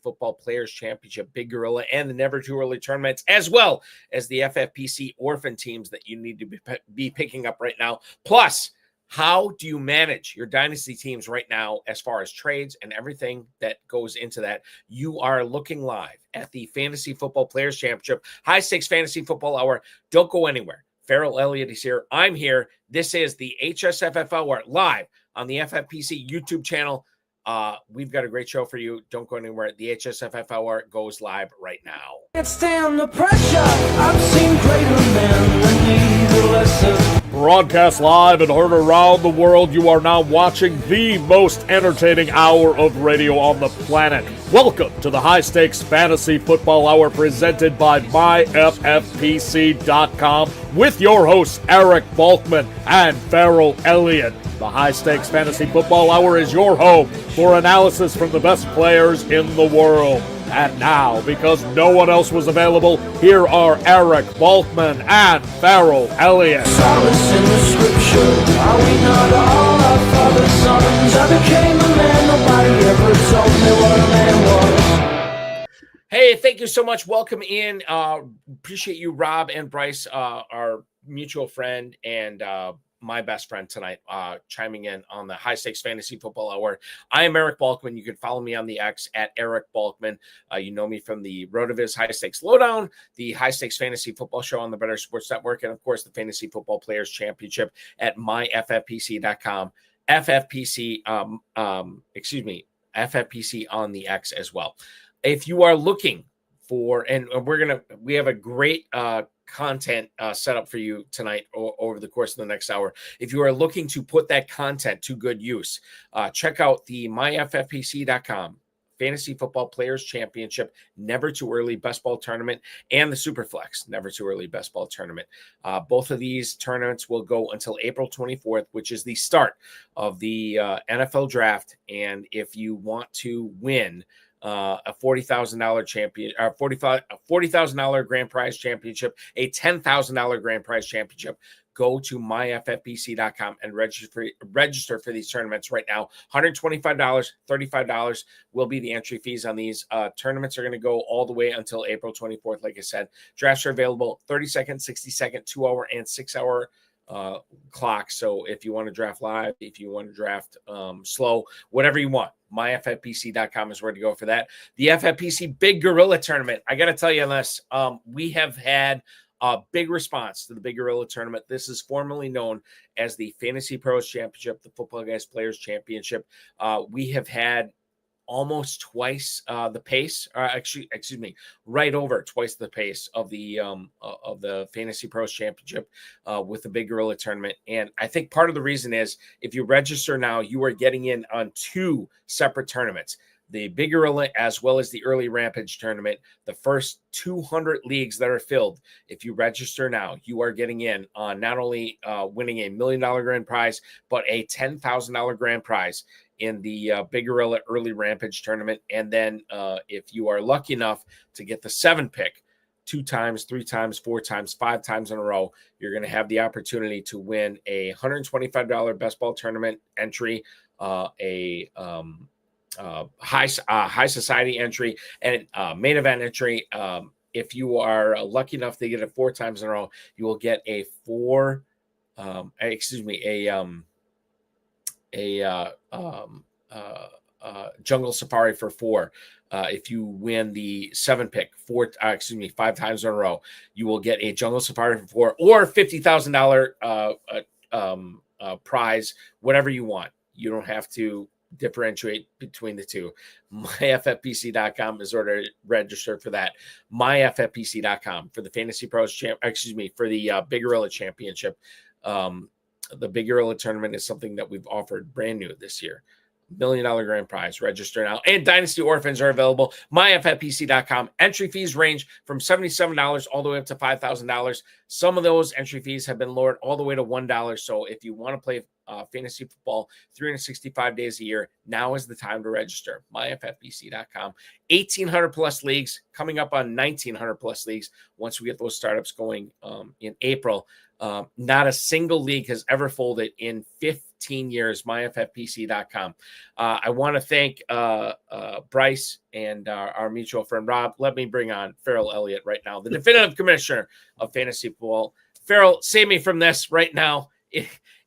Football Players Championship, Big Gorilla, and the Never Too Early tournaments, as well as the FFPC Orphan Teams that you need to be picking up right now. Plus, how do you manage your dynasty teams right now as far as trades and everything that goes into that? You are looking live at the Fantasy Football Players Championship, High Stakes Fantasy Football Hour. Don't go anywhere. Ferrell Elliott is here. I'm here. This is the HSFF Hour live on the FFPC YouTube channel. We've got a great show for you. Don't go anywhere. The HSFF Hour goes live right now. Can't stand the pressure. I've seen greater men than need a lesson. Broadcast live and heard around the world, you are now watching the most entertaining hour of radio on the planet. Welcome to the High Stakes Fantasy Football Hour presented by myffpc.com with your hosts Eric Balkman and Ferrell Elliott. The High Stakes Fantasy Football Hour is your home for analysis from the best players in the world. And now, because no one else was available, here are Eric Balkman and Ferrell Elliott. Solace in the scripture. Are we not all our father's sons? I became a man. Nobody ever told me what a man was. Hey, thank you so much. Welcome in. Appreciate you, Rob and Bryce, our mutual friend and my best friend tonight, chiming in on the High Stakes Fantasy Football Hour. I am Eric Balkman. You can follow me on the X at Eric Balkman. You know me from the RotoViz High Stakes Lowdown, the High Stakes Fantasy Football Show on the Better Sports Network, and of course the Fantasy Football Players Championship at myffpc.com. FFPC, FFPC on the X as well. If you are looking for, and we have a great content set up for you tonight over the course of the next hour. If you are looking to put that content to good use, check out the myffpc.com Fantasy Football Players Championship Never Too Early Best Ball Tournament and the Superflex Never Too Early Best Ball Tournament. Both of these tournaments will go until April 24th, which is the start of the NFL draft. And if you want to win a $40,000 champion, $40,000 grand prize championship, a $10,000 grand prize championship, go to myffpc.com and register for these tournaments right now. $125, $35 will be the entry fees on these. Tournaments are going to go all the way until April 24th. Like I said, drafts are available 30-second, 60-second, 2-hour, and 6-hour clock. So if you want to draft live, if you want to draft slow, whatever you want, myffpc.com is where to go for that. The FFPC Big Gorilla Tournament. I got to tell you on this, we have had a big response to the Big Gorilla Tournament. This is formerly known as the Fantasy Pros Championship, the Football Guys Players Championship. We have had almost twice the pace, right over twice the pace of the Fantasy Pros Championship with the Big Gorilla Tournament. And I think part of the reason is if you register now, you are getting in on two separate tournaments. The Big Gorilla as well as the Early Rampage Tournament, the first 200 leagues that are filled. If you register now, you are getting in on not only winning $1 million grand prize, but a $10,000 grand prize in the Big Gorilla Early Rampage Tournament. And then if you are lucky enough to get the 7 pick 2 times, 3 times, 4 times, 5 times in a row, you're going to have the opportunity to win a $125 best ball tournament entry, high society entry, and main event entry. If you are lucky enough to get it 4 times in a row, you will get a jungle safari for 4. If you win the 7 pick 5 times in a row, you will get a jungle safari for 4 or $50,000 prize, whatever you want. You don't have to differentiate between the two. myffpc.com is where to register for that. myffpc.com for the Fantasy Pros for the Big Gorilla Championship. The Big Gorilla Tournament is something that we've offered brand new this year. $1 million grand prize. Register now. And Dynasty Orphans are available. myffpc.com. Entry fees range from $77 all the way up to $5,000. Some of those entry fees have been lowered all the way to $1. So if you want to play fantasy football 365 days a year, now is the time to register. myffpc.com. 1,800 plus leagues, coming up on 1,900 plus leagues once we get those startups going in April. Not a single league has ever folded in 15 years, myffpc.com. I want to thank Bryce and our mutual friend Rob. Let me bring on Ferrell Elliott right now, the definitive commissioner of fantasy football. Ferrell, save me from this right now.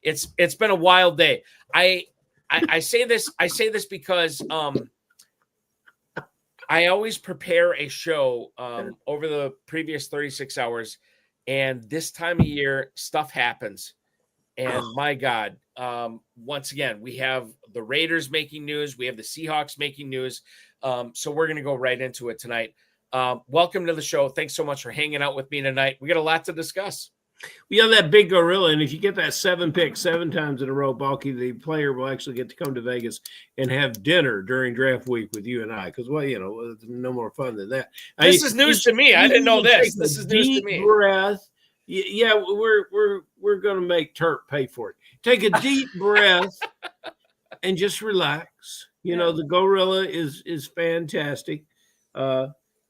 It's been a wild day. I say this because I always prepare a show over the previous 36 hours, and this time of year stuff happens. And my God, once again, we have the Raiders making news. We have the Seahawks making news. So we're going to go right into it tonight. Welcome to the show. Thanks so much for hanging out with me tonight. We got a lot to discuss. We have that big gorilla, and if you get that 7 pick 7 times in a row, Balky, the player will actually get to come to Vegas and have dinner during draft week with you and I. Because, well, no more fun than that. This is news to me. I didn't know this. This is news to me. Breath. Yeah, we're going to make Turk pay for it. Take a deep breath and just relax. The gorilla is fantastic.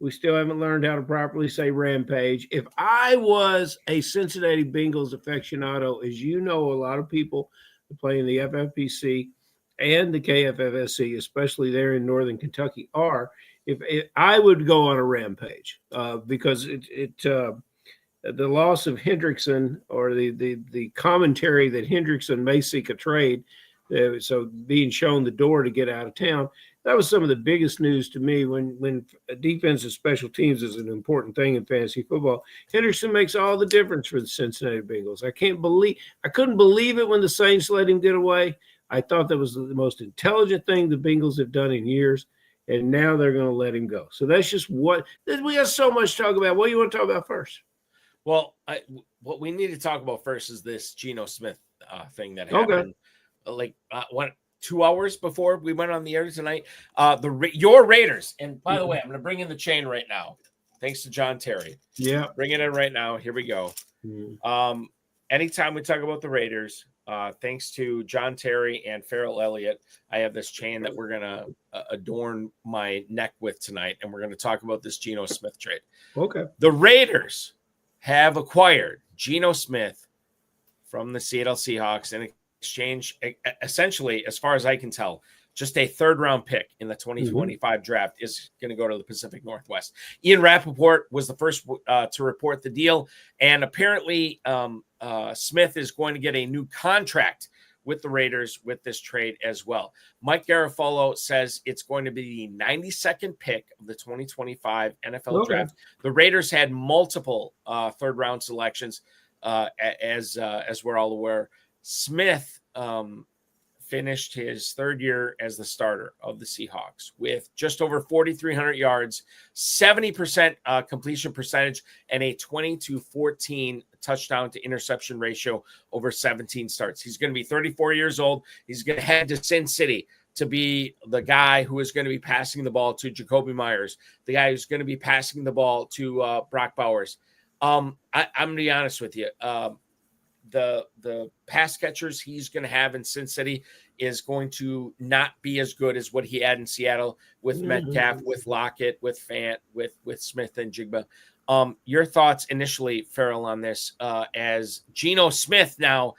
We still haven't learned how to properly say rampage. If I was a Cincinnati Bengals aficionado, as you know, a lot of people play in the FFPC and the KFFSC, especially there in Northern Kentucky, are. If I would go on a rampage because the loss of Hendrickson, or the commentary that Hendrickson may seek a trade, so being shown the door to get out of town. That was some of the biggest news to me when defensive special teams is an important thing in fantasy football. Henderson makes all the difference for the Cincinnati Bengals. I couldn't believe it when the Saints let him get away. I thought that was the most intelligent thing the Bengals have done in years, and now they're going to let him go. So that's just we got so much to talk about. What do you want to talk about first? Well, what we need to talk about first is this Geno Smith thing that happened. Okay. 2 hours before we went on the air tonight. Your Raiders, and by the way, I'm going to bring in the chain right now. Thanks to John Terry. Yeah, bring it in right now. Here we go. Anytime we talk about the Raiders, thanks to John Terry and Ferrell Elliott, I have this chain that we're going to adorn my neck with tonight, and we're going to talk about this Geno Smith trade. Okay. The Raiders have acquired Geno Smith from the Seattle Seahawks in exchange, essentially, as far as I can tell, just a third-round pick in the 2025 draft is going to go to the Pacific Northwest. Ian Rappaport was the first to report the deal, and apparently Smith is going to get a new contract with the Raiders with this trade as well. Mike Garafolo says it's going to be the 92nd pick of the 2025 NFL draft. The Raiders had multiple third-round selections, as we're all aware. Smith finished his third year as the starter of the Seahawks with just over 4,300 yards, 70% completion percentage, and a 20-14 touchdown to interception ratio over 17 starts. He's going to be 34 years old. He's going to head to Sin City to be the guy who is going to be passing the ball to Jacoby Myers, the guy who's going to be passing the ball to Brock Bowers. I'm going to be honest with you. The pass catchers he's going to have in Sin City is going to not be as good as what he had in Seattle with Metcalf, with Lockett, with Fant, with Smith and Jigba. Your thoughts initially, Ferrell, on this, as Geno Smith now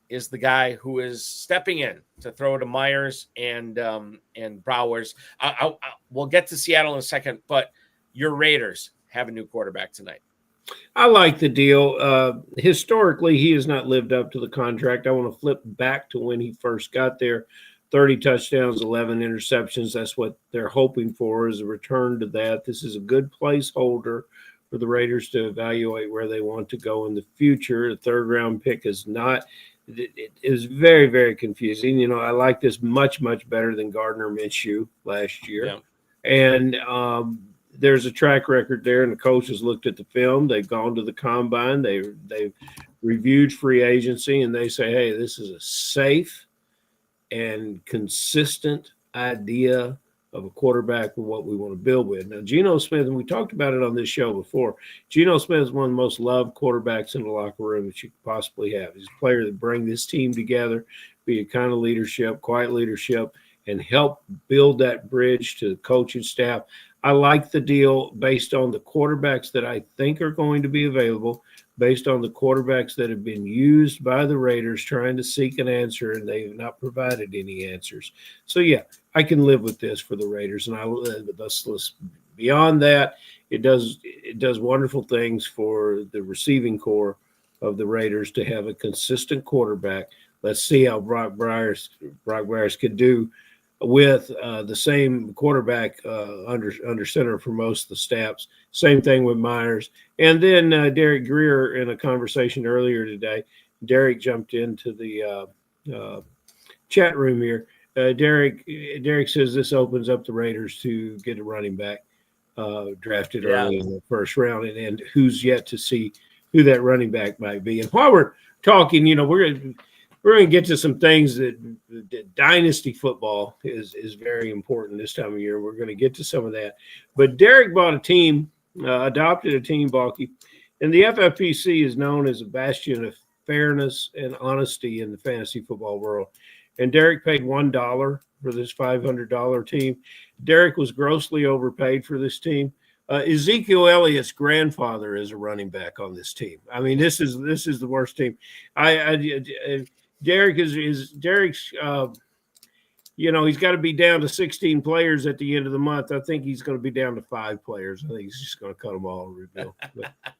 is the guy who is stepping in to throw to Myers and Bowers. We'll get to Seattle in a second, but your Raiders have a new quarterback tonight. I like the deal. Historically, he has not lived up to the contract. I want to flip back to when he first got there. 30 touchdowns, 11 interceptions. That's what they're hoping for, is a return to that. This is a good placeholder for the Raiders to evaluate where they want to go in the future. A third-round pick is not – it is very, very confusing. I like this much, much better than Gardner Minshew last year. Yeah. And there's a track record there, and the coaches looked at the film. They've gone to the combine. They've reviewed free agency, and they say, hey, this is a safe and consistent idea of a quarterback and what we want to build with. Now, Geno Smith, and we talked about it on this show before, Geno Smith is one of the most loved quarterbacks in the locker room that you could possibly have. He's a player that brings this team together, be a kind of leadership, quiet leadership, and help build that bridge to the coaching staff. I like the deal based on the quarterbacks that I think are going to be available. based on the quarterbacks that have been used by the Raiders trying to seek an answer, and they have not provided any answers. So, yeah, I can live with this for the Raiders. And let's beyond that, it does wonderful things for the receiving core of the Raiders to have a consistent quarterback. Let's see how Brock Myers could do with the same quarterback under center for most of the snaps. Same thing with Myers. And then Derek Greer, in a conversation earlier today, Derek jumped into the chat room here. Derek says this opens up the Raiders to get a running back drafted early in the first round, and who's yet to see who that running back might be. And while we're talking, we're going to get to some things that dynasty football is very important this time of year. We're going to get to some of that. But Derek bought a team, adopted a team, Balky, and the FFPC is known as a bastion of fairness and honesty in the fantasy football world. And Derek paid $1 for this $500 team. Derek was grossly overpaid for this team. Ezekiel Elliott's grandfather is a running back on this team. I mean, this is the worst team. Derek Derek's he's got to be down to 16 players at the end of the month. I think he's going to be down to 5 players. I think he's just going to cut them all, Bill.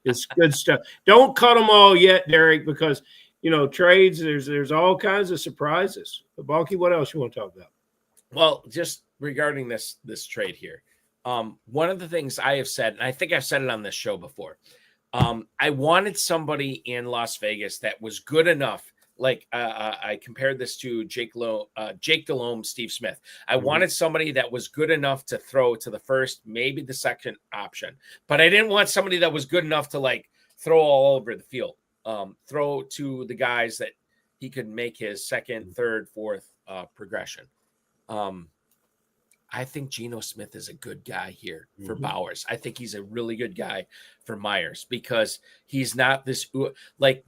It's good stuff. Don't cut them all yet, Derek, because trades, there's all kinds of surprises. But Balky, what else you want to talk about? Well, just regarding this trade here. One of the things I have said, and I think I've said it on this show before, I wanted somebody in Las Vegas that was good enough. Like I compared this to Jake Delhomme, Steve Smith. I wanted somebody that was good enough to throw to the first, maybe the second option, but I didn't want somebody that was good enough to throw all over the field. Throw to the guys that he could make his second, third, fourth progression. I think Geno Smith is a good guy here for Bowers. I think he's a really good guy for Myers because he's not this.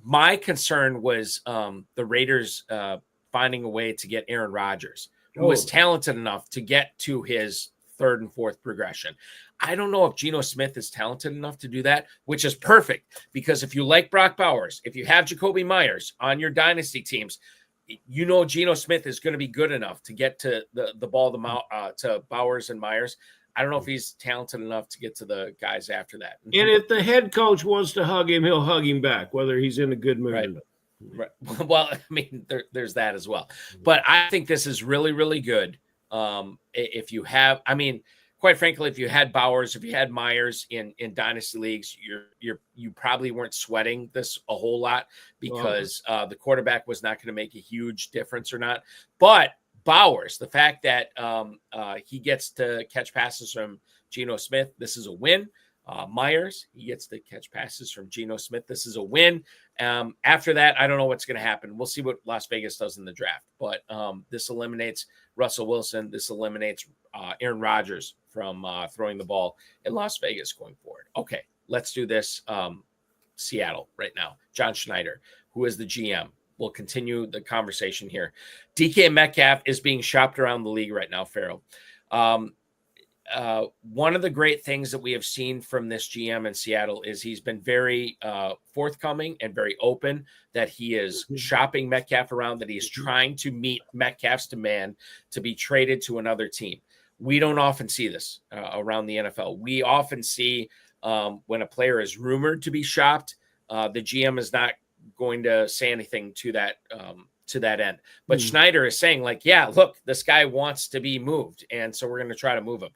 My concern was the Raiders finding a way to get Aaron Rodgers, who was talented enough to get to his third and fourth progression. I don't know if Geno Smith is talented enough to do that, which is perfect because if you like Brock Bowers, if you have Jacoby Myers on your dynasty teams, Geno Smith is going to be good enough to get to the ball to Bowers and Myers. I don't know if he's talented enough to get to the guys after that. And if the head coach wants to hug him, he'll hug him back, whether he's in a good mood or not. Right. Well, I mean, there's that as well. But I think this is really, really good. If you have, quite frankly, if you had Bowers, if you had Myers in dynasty leagues, you probably weren't sweating this a whole lot because the quarterback was not going to make a huge difference or not. But Bowers, the fact that he gets to catch passes from Geno Smith, this is a win. Myers, he gets to catch passes from Geno Smith. This is a win. After that, I don't know what's going to happen. We'll see what Las Vegas does in the draft. But this eliminates Russell Wilson. This eliminates Aaron Rodgers from throwing the ball in Las Vegas going forward. Okay, let's do this. Seattle right now. John Schneider, who is the GM. We'll continue the conversation here. DK Metcalf is being shopped around the league right now, Ferrell. One of the great things that we have seen from this GM in Seattle is he's been very forthcoming and very open that he is shopping Metcalf around, that he is trying to meet Metcalf's demand to be traded to another team. We don't often see this around the NFL. We often see when a player is rumored to be shopped, the GM is not going to say anything to that end. But Schneider is saying look, this guy wants to be moved. And so we're going to try to move him.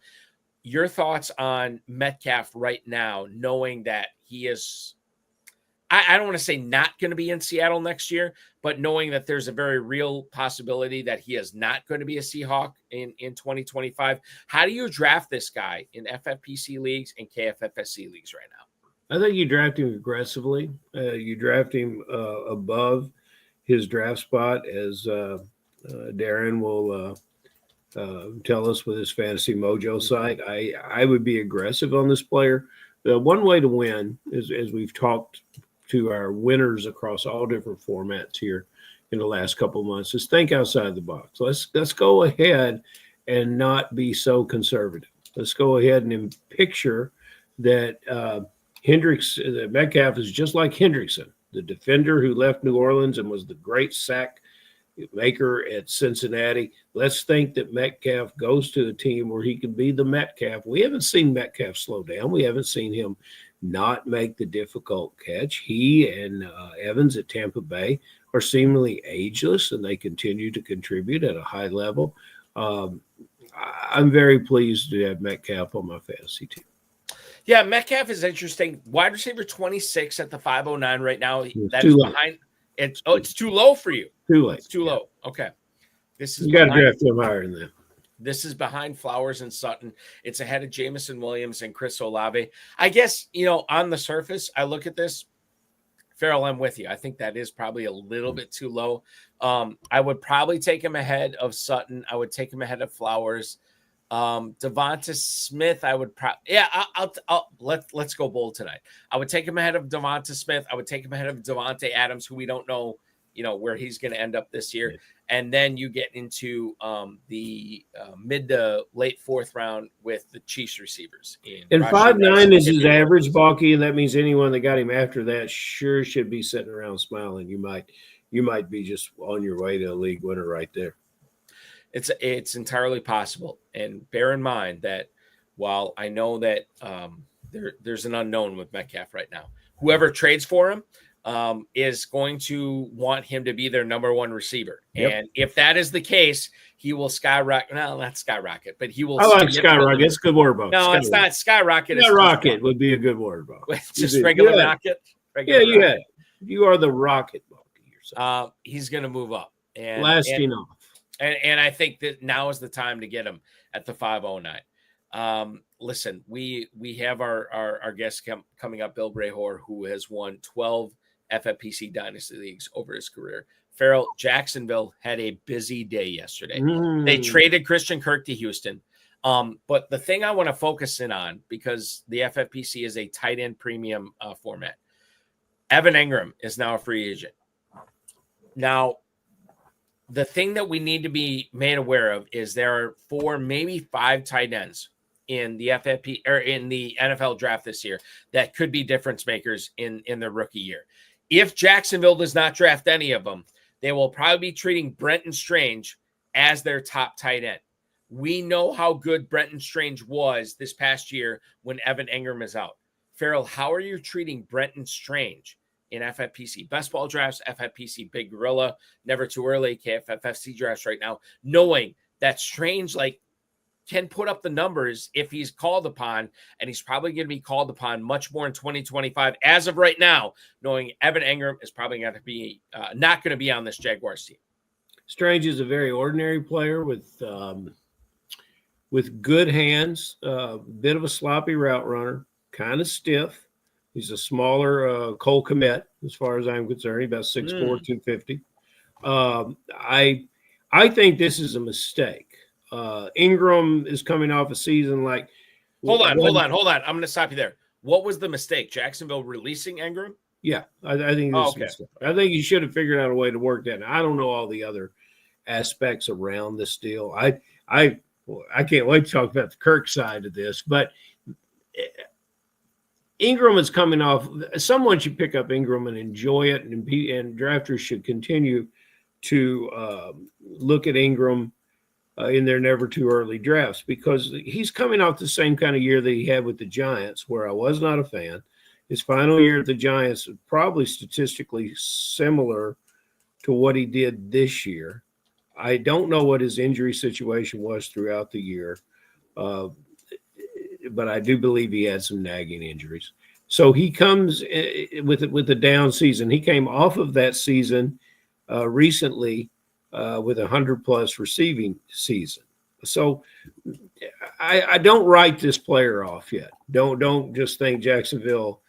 Your thoughts on Metcalf right now, knowing that he is, I don't want to say not going to be in Seattle next year, but knowing that there's a very real possibility that he is not going to be a Seahawk in 2025. How do you draft this guy in FFPC leagues and KFFSC leagues right now? I think you draft him aggressively. You draft him above his draft spot, as Darren will tell us with his Fantasy Mojo site. I would be aggressive on this player. The one way to win is, as we've talked to our winners across all different formats here in the last couple of months, is think outside the box. Let's go ahead and not be so conservative. Let's go ahead and picture that Metcalf is just like Hendrickson, the defender who left New Orleans and was the great sack maker at Cincinnati. Let's think that Metcalf goes to a team where he can be the Metcalf. We haven't seen Metcalf slow down. We haven't seen him not make the difficult catch. He and Evans at Tampa Bay are seemingly ageless, and they continue to contribute at a high level. I'm very pleased to have Metcalf on my fantasy team. Yeah, Metcalf is interesting. Wide receiver 26 at the 509 right now. That's behind. It's too low for you. Too late. It's too low. Okay. You got to draft him higher than that. This is behind Flowers and Sutton. It's ahead of Jamison Williams and Chris Olave. I guess, on the surface, I look at this. Ferrell, I'm with you. I think that is probably a little bit too low. I would probably take him ahead of Sutton. I would take him ahead of Flowers. Devonta Smith, I would let's go bold tonight. I would take him ahead of Devonta Smith. I would take him ahead of Devontae Adams, who we don't know, where he's going to end up this year. And then you get into the mid to late fourth round with the Chiefs receivers. And 5'9" is his average, Balky, and that means anyone that got him after that sure should be sitting around smiling. You might be just on your way to a league winner right there. It's entirely possible. And bear in mind that while I know that there's an unknown with Metcalf right now, whoever trades for him is going to want him to be their number one receiver. Yep. And if that is the case, he will skyrocket. No, not skyrocket, but he will. I like skyrocket. It's a good word, Bo. No, it's not skyrocket. Skyrocket would be a good word, Bo. Just regular rocket. You are the rocket, Bo. He's going to move up. And Blasting off. And I think that now is the time to get him at the 509. Listen, we have our guest coming up, Bill Rehor, who has won 12 FFPC Dynasty Leagues over his career. Ferrell, Jacksonville had a busy day yesterday. They traded Christian Kirk to Houston. But the thing I want to focus in on, because the FFPC is a tight end premium format, Evan Engram is now a free agent. Now, the thing that we need to be made aware of is there are 4, maybe 5 tight ends in the FFP or in the NFL draft this year that could be difference makers in their rookie year. If Jacksonville does not draft any of them, they will probably be treating Brenton Strange as their top tight end. We know how good Brenton Strange was this past year when Evan Engram is out. Ferrell, how are you treating Brenton Strange in FFPC best ball drafts, FFPC Big Gorilla, Never Too Early, KFFSC drafts right now, knowing that Strange can put up the numbers if he's called upon, and he's probably going to be called upon much more in 2025 as of right now, knowing Evan Engram is probably going to be not going to be on this Jaguars team. Strange is a very ordinary player with good hands, bit of a sloppy route runner, kind of stiff. He's a smaller Cole Kmet, as far as I'm concerned. He's about 6'4", 250. I think this is a mistake. Ingram is coming off a season like. Hold on. I'm going to stop you there. What was the mistake? Jacksonville releasing Ingram? Yeah, I think this is a mistake. I think you should have figured out a way to work that. Now, I don't know all the other aspects around this deal. I can't wait to talk about the Kirk side of this, but Ingram is coming off. Someone should pick up Ingram and enjoy it, and drafters should continue to look at Ingram in their never too early drafts, because he's coming off the same kind of year that he had with the Giants, where I was not a fan. His final year at the Giants was probably statistically similar to what he did this year. I don't know what his injury situation was throughout the year, but I do believe he had some nagging injuries. So he comes with a down season. He came off of that season recently with 100+ receiving season. So I don't write this player off yet. Don't just think Jacksonville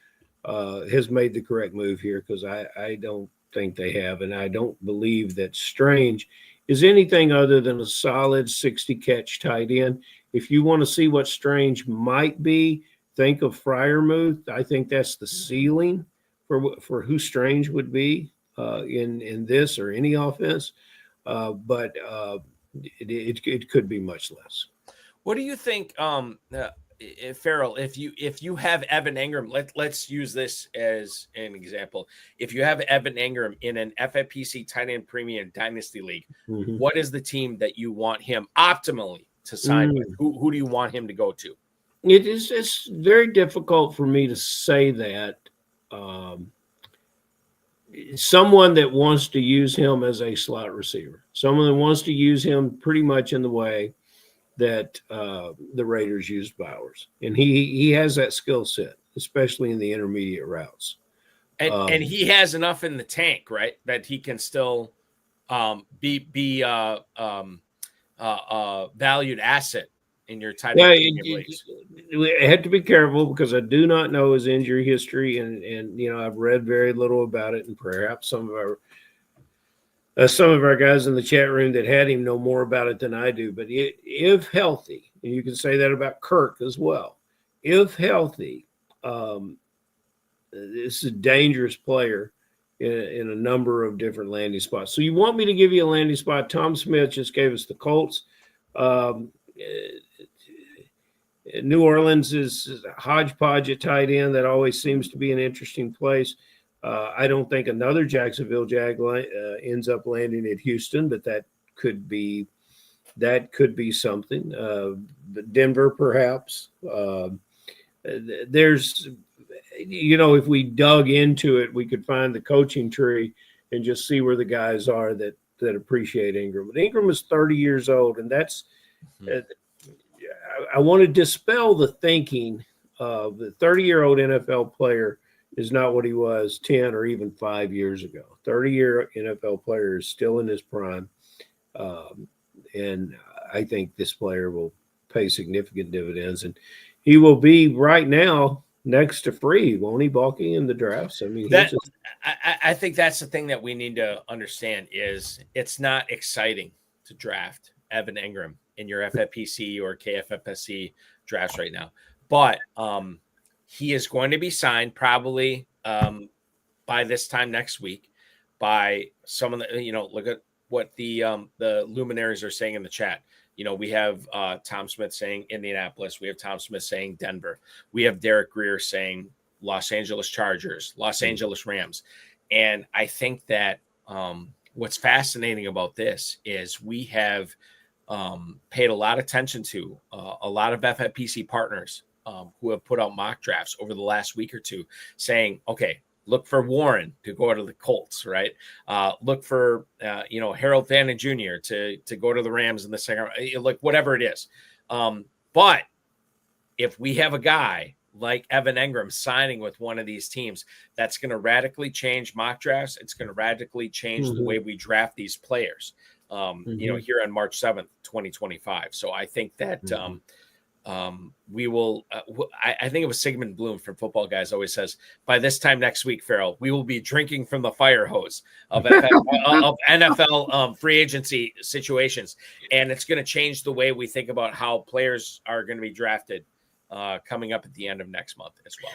has made the correct move here, because I don't think they have, and I don't believe that Strange is anything other than a solid 60-catch tight end. If you want to see what Strange might be, think of Freiermuth. I think that's the ceiling for who Strange would be in this or any offense. But it could be much less. What do you think? Ferrell, if you have Evan Engram, let's use this as an example. If you have Evan Engram in an FFPC Tight End Premium Dynasty League, what is the team that you want him optimally to sign with? Who do you want him to go to? It's very difficult for me to say that. Someone that wants to use him as a slot receiver, someone that wants to use him pretty much in the way that the Raiders used Bowers, and he has that skill set, especially in the intermediate routes. And he has enough in the tank, right, that he can still be valued asset in your tight end leagues. I have to be careful because I do not know his injury history, and I've read very little about it, and perhaps some of our guys in the chat room that had him know more about it than I do. But if healthy, and you can say that about Kirk as well, if healthy, this is a dangerous player in a number of different landing spots. So you want me to give you a landing spot? Tom Smith just gave us the Colts. New Orleans is a hodgepodge at tight end. That always seems to be an interesting place. I don't think another Jacksonville Jag ends up landing at Houston, but that could be something. Denver, perhaps. There's, if we dug into it, we could find the coaching tree and just see where the guys are that appreciate Ingram. But Ingram is 30 years old, and that's I want to dispel the thinking of the 30-year-old NFL player is not what he was 10 or even 5 years ago. 30-year NFL player is still in his prime, and I think this player will pay significant dividends, and he will be right now next to free, won't he, Balky, in the drafts? I mean, I think that's the thing that we need to understand is it's not exciting to draft Evan Engram in your FFPC or KFFSC drafts right now, but he is going to be signed probably by this time next week by some of the, look at what the luminaries are saying in the chat. We have Tom Smith saying Indianapolis. We have Tom Smith saying Denver. We have Derek Greer saying Los Angeles Chargers, Los Angeles Rams. And I think that what's fascinating about this is we have paid a lot of attention to a lot of FFPC partners who have put out mock drafts over the last week or two saying, okay, look for Warren to go to the Colts, right? Look for, Harold Fannin Jr. to go to the Rams in the second, like whatever it is. But if we have a guy like Evan Engram signing with one of these teams, that's going to radically change mock drafts. It's going to radically change the way we draft these players, here on March 7th, 2025. So I think that we will, I think it was Sigmund Bloom from Football Guys always says, by this time next week, Ferrell, we will be drinking from the fire hose of NFL free agency situations. And it's going to change the way we think about how players are going to be drafted coming up at the end of next month as well.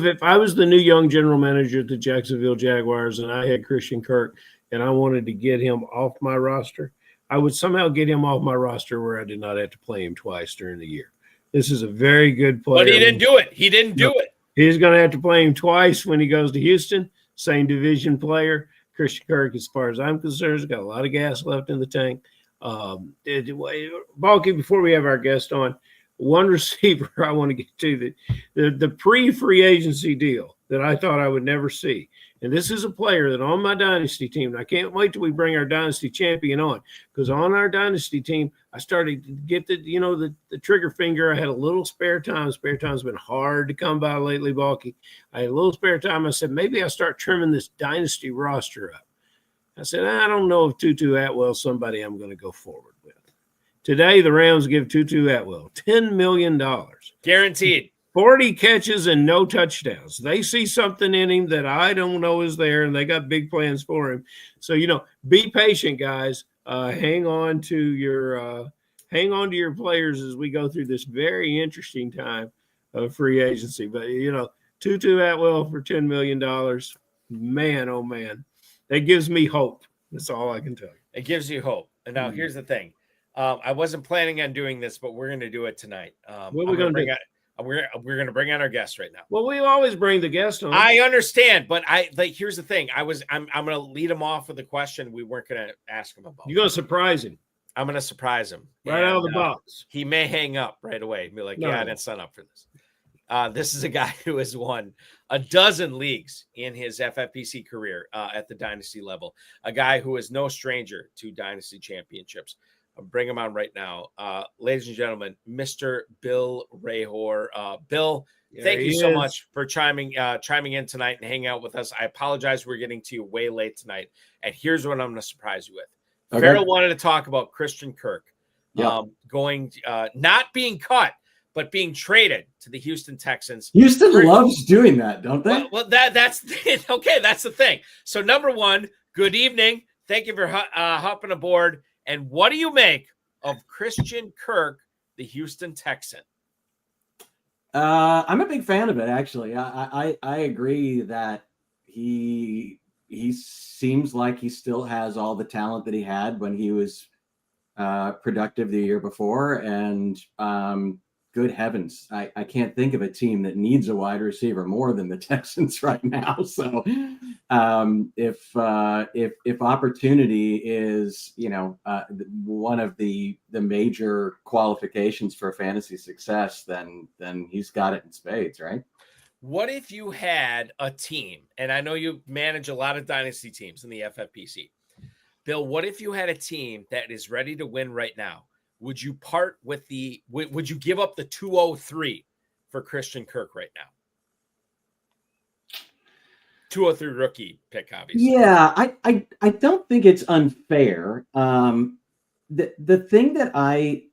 If I was the new young general manager at the Jacksonville Jaguars and I had Christian Kirk and I wanted to get him off my roster, I would somehow get him off my roster where I did not have to play him twice during the year. This is a very good player. But he didn't do it. He didn't do it. He's going to have to play him twice when he goes to Houston. Same division player. Christian Kirk, as far as I'm concerned, has got a lot of gas left in the tank. Balky, before we have our guest on, one receiver I want to get to, the pre-free agency deal that I thought I would never see. And this is a player that on my dynasty team, and I can't wait till we bring our dynasty champion on, because on our dynasty team, I started to get the trigger finger. I had a little spare time. Spare time's been hard to come by lately, Balky. I had a little spare time. I said, maybe I'll start trimming this dynasty roster up. I said, I don't know if Tutu Atwell's somebody I'm going to go forward with. Today, the Rams give Tutu Atwell $10 million. Guaranteed. 40 catches and no touchdowns. They see something in him that I don't know is there, and they got big plans for him. So, be patient, guys. Hang on to your players as we go through this very interesting time of free agency. But, Tutu Atwell for $10 million, man, oh, man. That gives me hope. That's all I can tell you. It gives you hope. And now here's the thing. I wasn't planning on doing this, but we're going to do it tonight. What are we going to do? We're going to bring on our guest right now. Well, we always bring the guest on. I understand, but here's the thing. I'm going to lead him off with a question we weren't going to ask him about. You're going to surprise him. I'm going to surprise him right out of the box. He may hang up right away and be like, "Yeah, I didn't sign up for this." This is a guy who has won a dozen leagues in his FFPC career at the dynasty level. A guy who is no stranger to dynasty championships. I'll bring him on right now. Ladies and gentlemen, Mr. Bill Rehor. Bill, thank you so much for chiming in tonight and hanging out with us. I apologize we're getting to you way late tonight. And here's what I'm going to surprise you with. Okay. Ferrell wanted to talk about Christian Kirk going not being cut, but being traded to the Houston Texans. Houston loves doing that, don't they? Well, that's okay. That's the thing. So, number one, good evening. Thank you for hopping aboard. And what do you make of Christian Kirk, the Houston Texan? I'm a big fan of it, actually. I agree that he seems like he still has all the talent that he had when he was productive the year before. And good heavens, I can't think of a team that needs a wide receiver more than the Texans right now. So if opportunity is, one of the major qualifications for fantasy success, then he's got it in spades, right? What if you had a team, and I know you manage a lot of dynasty teams in the FFPC. Bill, what if you had a team that is ready to win right now? Would you part with would you give up the 203 for Christian Kirk right now? 203 rookie pick, obviously. Yeah, I don't think it's unfair. The thing that I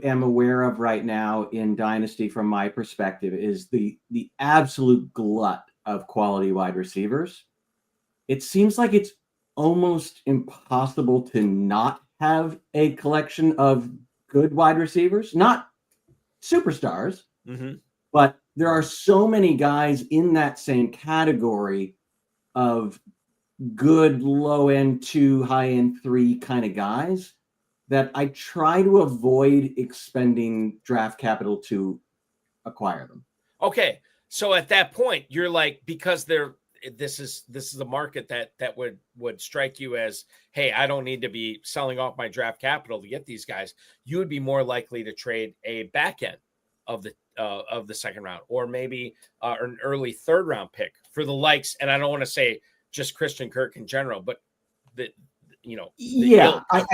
am aware of right now in Dynasty from my perspective is the absolute glut of quality wide receivers. It seems like it's almost impossible to not have a collection of good wide receivers, not superstars, but there are so many guys in that same category of good low end 2, high end 3 kind of guys that I try to avoid expending draft capital to acquire them. Okay. So at that point, you're like, because this is a market that would strike you as, hey, I don't need to be selling off my draft capital to get these guys. You would be more likely to trade a back end of the second round, or maybe an early third round pick for the likes. And I don't want to say just Christian Kirk in general, but I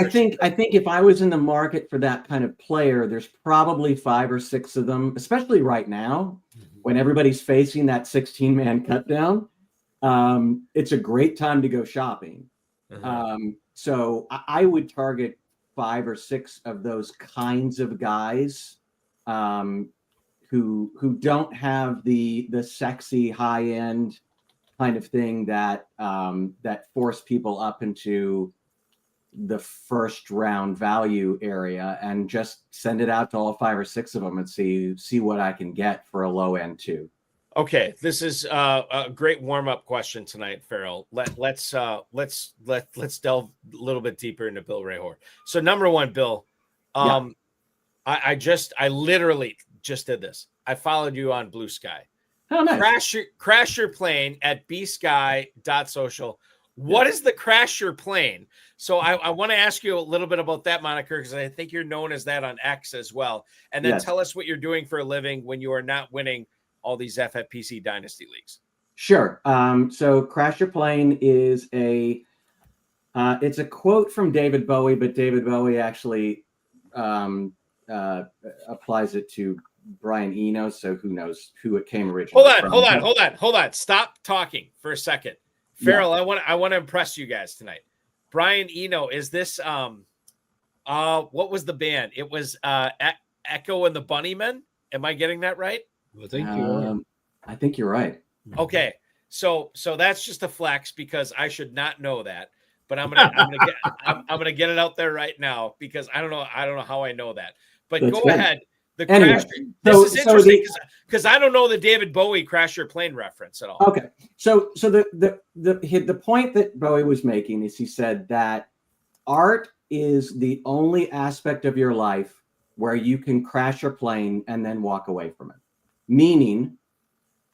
think if I was in the market for that kind of player, there's probably 5 or 6 of them, especially right now when everybody's facing that 16-man cut down. It's a great time to go shopping. So I would target 5 or 6 of those kinds of guys who don't have the sexy high end kind of thing that force people up into the first round value area, and just send it out to all 5 or 6 of them and see what I can get for a low end too. Okay, this is a great warm-up question tonight, Ferrell. Let's delve a little bit deeper into Bill Rehor. So, number one, Bill, I literally just did this. I followed you on Blue Sky. Oh, nice. Crash your plane at bsky.social. What is the Crash Your Plane? So I want to ask you a little bit about that moniker, because I think you're known as that on X as well. And then tell us what you're doing for a living when you are not winning all these FFPC Dynasty Leagues. Sure. So Crash Your Plane is it's a quote from David Bowie, but David Bowie actually applies it to Brian Eno. So who knows who it came originally from. Hold on. Stop talking for a second. Ferrell, I want to impress you guys tonight. Brian Eno, is this what was the band? It was Echo and the Bunnymen. Am I getting that right? I think you're right. Okay. So that's just a flex, because I should not know that, but I'm gonna get it out there right now, because I don't know how I know that. But that's go good. Ahead. This is interesting because I don't know the David Bowie Crash Your Plane reference at all. Okay. So the point that Bowie was making is, he said that art is the only aspect of your life where you can crash your plane and then walk away from it. Meaning,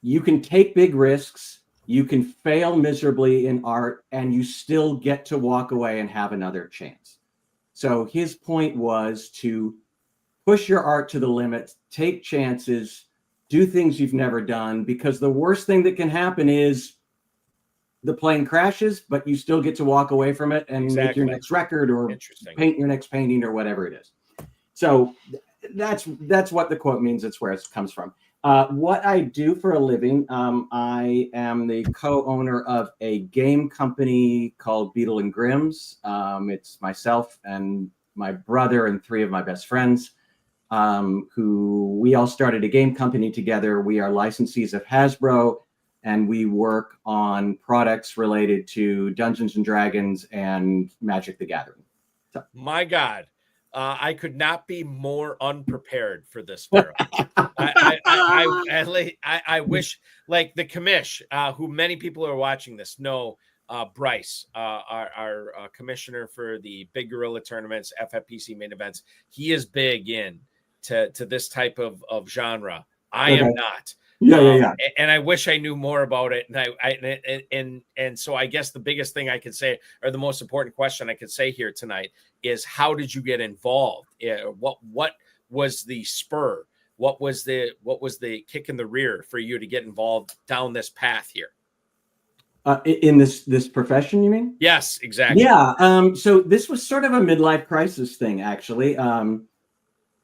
you can take big risks, you can fail miserably in art, and you still get to walk away and have another chance. So his point was to push your art to the limit, take chances, do things you've never done, because the worst thing that can happen is the plane crashes, but you still get to walk away from it and make your next record or paint your next painting or whatever it is. So that's what the quote means. It's where it comes from. What I do for a living, I am the co-owner of a game company called Beetle and Grimm's. It's myself and my brother and 3 of my best friends, who we all started a game company together. We are licensees of Hasbro, and we work on products related to Dungeons and Dragons and Magic the Gathering. So. My God. I could not be more unprepared for this, Ferrell. I wish, like the commish, who many people are watching this know, Bryce, our commissioner for the Big Gorilla tournaments, FFPC main events. He is big in to this type of genre. I am not. Yeah. And I wish I knew more about it. And so I guess the biggest thing I could say, or the most important question I could say here tonight, is how did you get involved? What was the spur? What was the kick in the rear for you to get involved down this path here? In this profession, you mean? Yes, exactly. Yeah. So this was sort of a midlife crisis thing, actually.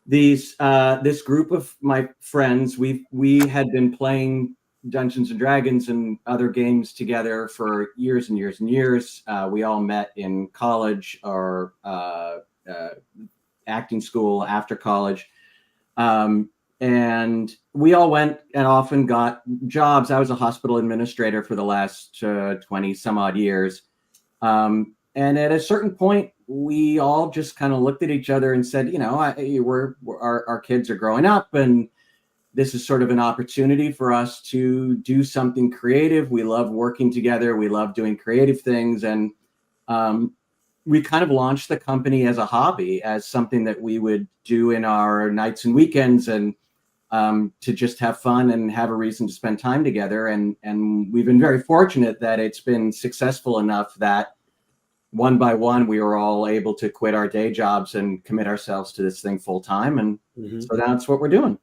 This group of my friends, we had been playing Dungeons and Dragons and other games together for years and years and years. We all met in college or acting school after college. And we all went and often got jobs. I was a hospital administrator for the last 20 some odd years. And at a certain point, we all just kind of looked at each other and said, our kids are growing up, and this is sort of an opportunity for us to do something creative. We love working together. We love doing creative things. And we kind of launched the company as a hobby, as something that we would do in our nights and weekends, and to just have fun and have a reason to spend time together. And we've been very fortunate that it's been successful enough that one by one, we were all able to quit our day jobs and commit ourselves to this thing full time. And so that's what we're doing.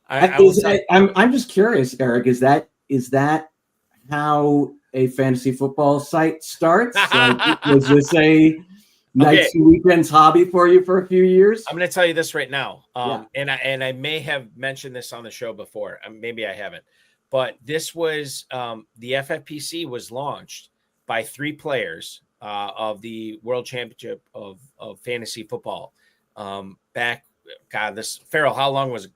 I'm just curious, Eric, is that how a fantasy football site starts? Was this a nights and weekends hobby for you for a few years? I'm going to tell you this right now. And I may have mentioned this on the show before. Maybe I haven't, but this was the FFPC was launched by 3 players of the World Championship of Fantasy Football back. God, this Ferrell, how long was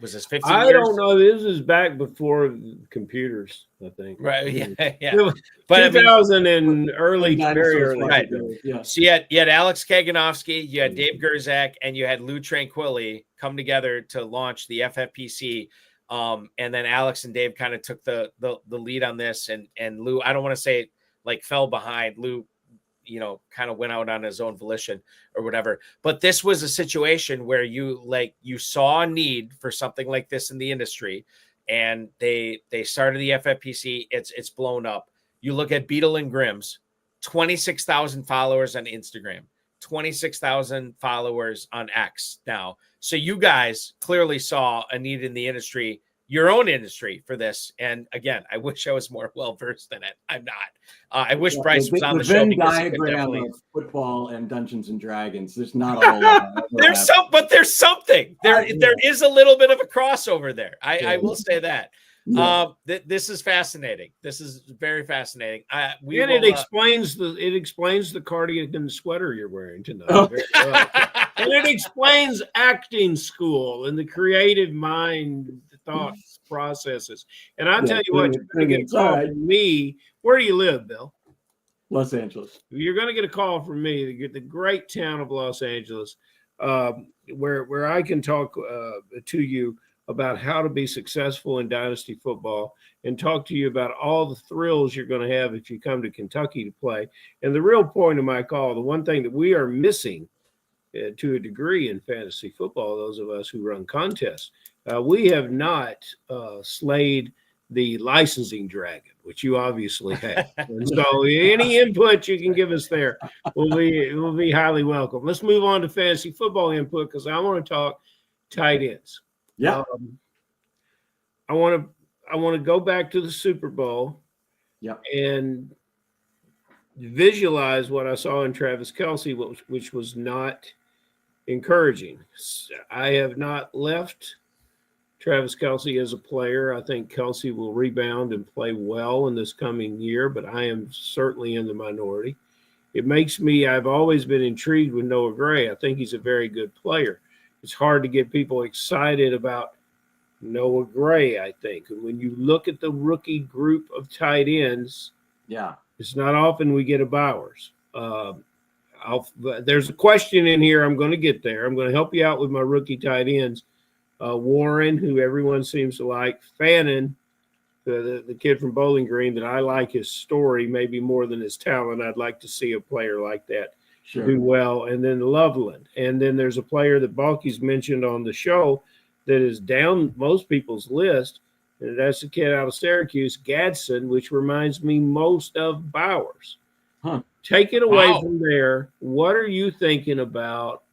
this? 15 years? I don't know. This is back before computers, I think. Right. Yeah. But 2000 and very early. Right. Yeah. So you had Alex Kaganovsky, you had Dave Gerzak, and you had Lou Tranquilli come together to launch the FFPC. And then Alex and Dave kind of took the lead on this, and Lou, I don't want to say like fell behind. Lou, kind of went out on his own volition or whatever. But this was a situation where you saw a need for something like this in the industry, and they started the FFPC. It's blown up. You look at Beetle and Grimm's, 26,000 followers on Instagram, 26,000 followers on X now. So you guys clearly saw a need in the industry, your own industry, for this. And again, I wish I was more well-versed in it. I'm not. I wish Bryce was on the show. Venn diagram of football and Dungeons and Dragons. There's not a whole lot. There's something. There is a little bit of a crossover there. I will say that. Yeah. This is fascinating. This is very fascinating. It explains the cardigan sweater you're wearing tonight. Oh. And it explains acting school and the creative mind thoughts processes. And I'll tell you what, you're going to get a call from me. Where do you live, Bill? Los Angeles. You're going to get a call from me to get the great town of Los Angeles, where I can talk to you about how to be successful in dynasty football and talk to you about all the thrills you're going to have if you come to Kentucky to play. And the real point of my call, the one thing that we are missing to a degree in fantasy football, those of us who run contests. We have not slayed the licensing dragon, which you obviously have. And so any input you can give us there will be highly welcome. Let's move on to fantasy football input, because I want to talk tight ends. Yeah. I want to go back to the Super Bowl. Yep. And visualize what I saw in Travis Kelce, which was not encouraging. I have not left Travis Kelce as a player. I think Kelce will rebound and play well in this coming year, but I am certainly in the minority. I've always been intrigued with Noah Gray. I think he's a very good player. It's hard to get people excited about Noah Gray, I think. And when you look at the rookie group of tight ends, yeah, it's not often we get a Bowers. There's a question in here. I'm going to get there. I'm going to help you out with my rookie tight ends. Warren, who everyone seems to like. Fannin, the kid from Bowling Green, that I like his story maybe more than his talent. I'd like to see a player like that do well. And then Loveland. And then there's a player that Balky's mentioned on the show that is down most people's list, and that's the kid out of Syracuse, Gadsden, which reminds me most of Bowers. Take it away from there. What are you thinking about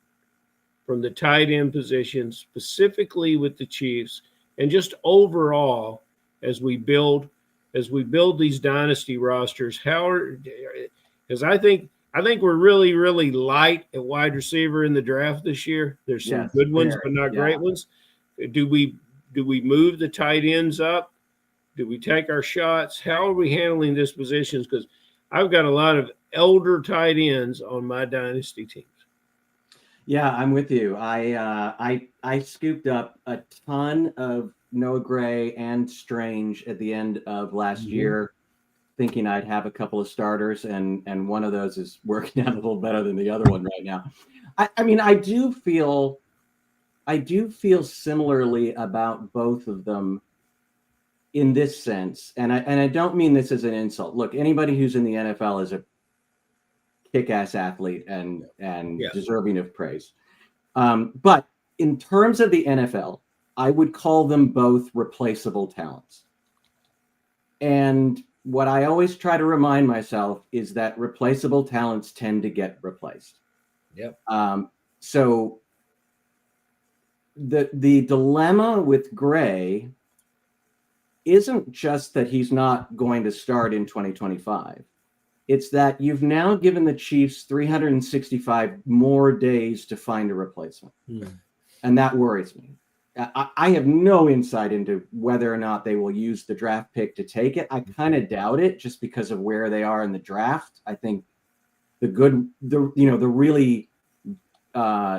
from the tight end position, specifically with the Chiefs, and just overall as we build these dynasty rosters? Because I think we're really, really light at wide receiver in the draft this year. There's some good ones, but not great ones. Do we move the tight ends up? Do we take our shots? How are we handling these positions? Because I've got a lot of elder tight ends on my dynasty teams. Yeah, I'm with you. I scooped up a ton of Noah Gray and Strange at the end of last year, thinking I'd have a couple of starters, and one of those is working out a little better than the other one right now. I mean, I do feel similarly about both of them in this sense, and I don't mean this as an insult. Look, anybody who's in the NFL is a kick-ass athlete and deserving of praise. But in terms of the NFL, I would call them both replaceable talents. And what I always try to remind myself is that replaceable talents tend to get replaced. Yep. So the dilemma with Gray isn't just that he's not going to start in 2025. It's that you've now given the Chiefs 365 more days to find a replacement. And that worries me. I have no insight into whether or not they will use the draft pick to take it. I kind of doubt it, just because of where they are in the draft. I think the really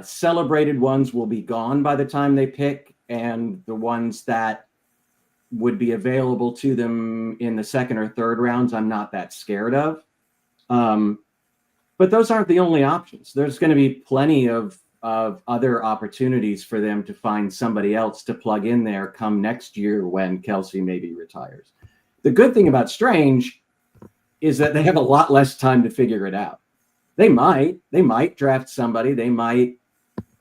celebrated ones will be gone by the time they pick, and the ones that would be available to them in the second or third rounds, I'm not that scared of. But those aren't the only options. There's going to be plenty of other opportunities for them to find somebody else to plug in there come next year when Kelce maybe retires. The good thing about Strange is that they have a lot less time to figure it out. They might draft somebody, they might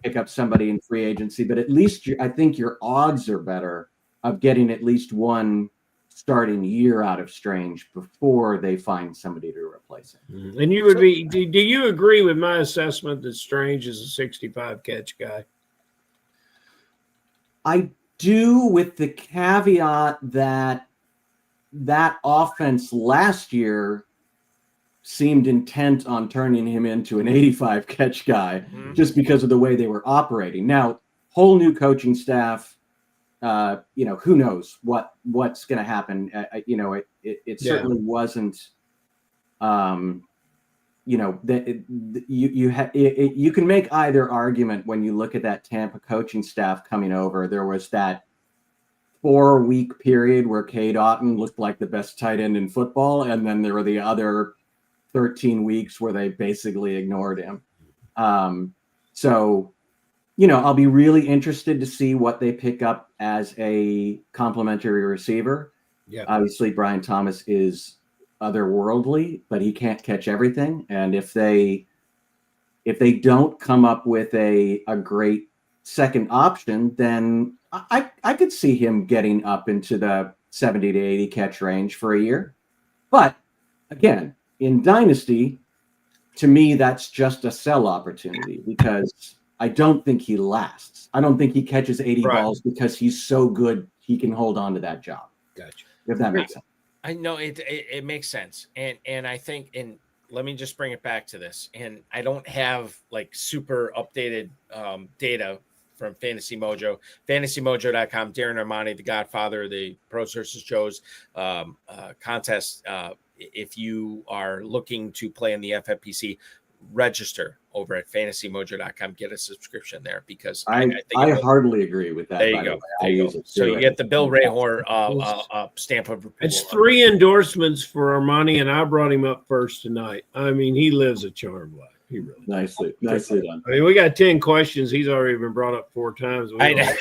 pick up somebody in free agency, but at least I think your odds are better of getting at least one starting year out of Strange before they find somebody to replace him. And you would be, do you agree with my assessment that Strange is a 65 catch guy? I do, with the caveat that offense last year seemed intent on turning him into an 85 catch guy just because of the way they were operating. Now, whole new coaching staff, who knows what's going to happen. It certainly wasn't, you can make either argument when you look at that Tampa coaching staff coming over. There was that 4-week period where Cade Otton looked like the best tight end in football, and then there were the other 13 weeks where they basically ignored him. I'll be really interested to see what they pick up as a complimentary receiver. Yeah. Obviously, Brian Thomas is otherworldly, but he can't catch everything. And if they if they don't come up with a great second option, then I could see him getting up into the 70 to 80 catch range for a year. But again, in Dynasty, to me, that's just a sell opportunity because I don't think he lasts. I don't think he catches 80 balls because he's so good he can hold on to that job. Gotcha. If that makes sense. I know it makes sense. And I think, and let me just bring it back to this. And I don't have like super updated data from Fantasy Mojo, fantasymojo.com. Darren Armani, the godfather of the Pros versus Joes contest. If you are looking to play in the FFPC, register over at fantasymojo.com. Get a subscription there because I hardly agree with that. There you go. There you go. So you get the Bill Rehor stamp of approval. It's 3 endorsements for Armani, and I brought him up first tonight. I mean, he lives a charmed life. He really nicely done. I mean, we got 10 questions. He's already been brought up 4 times. I know.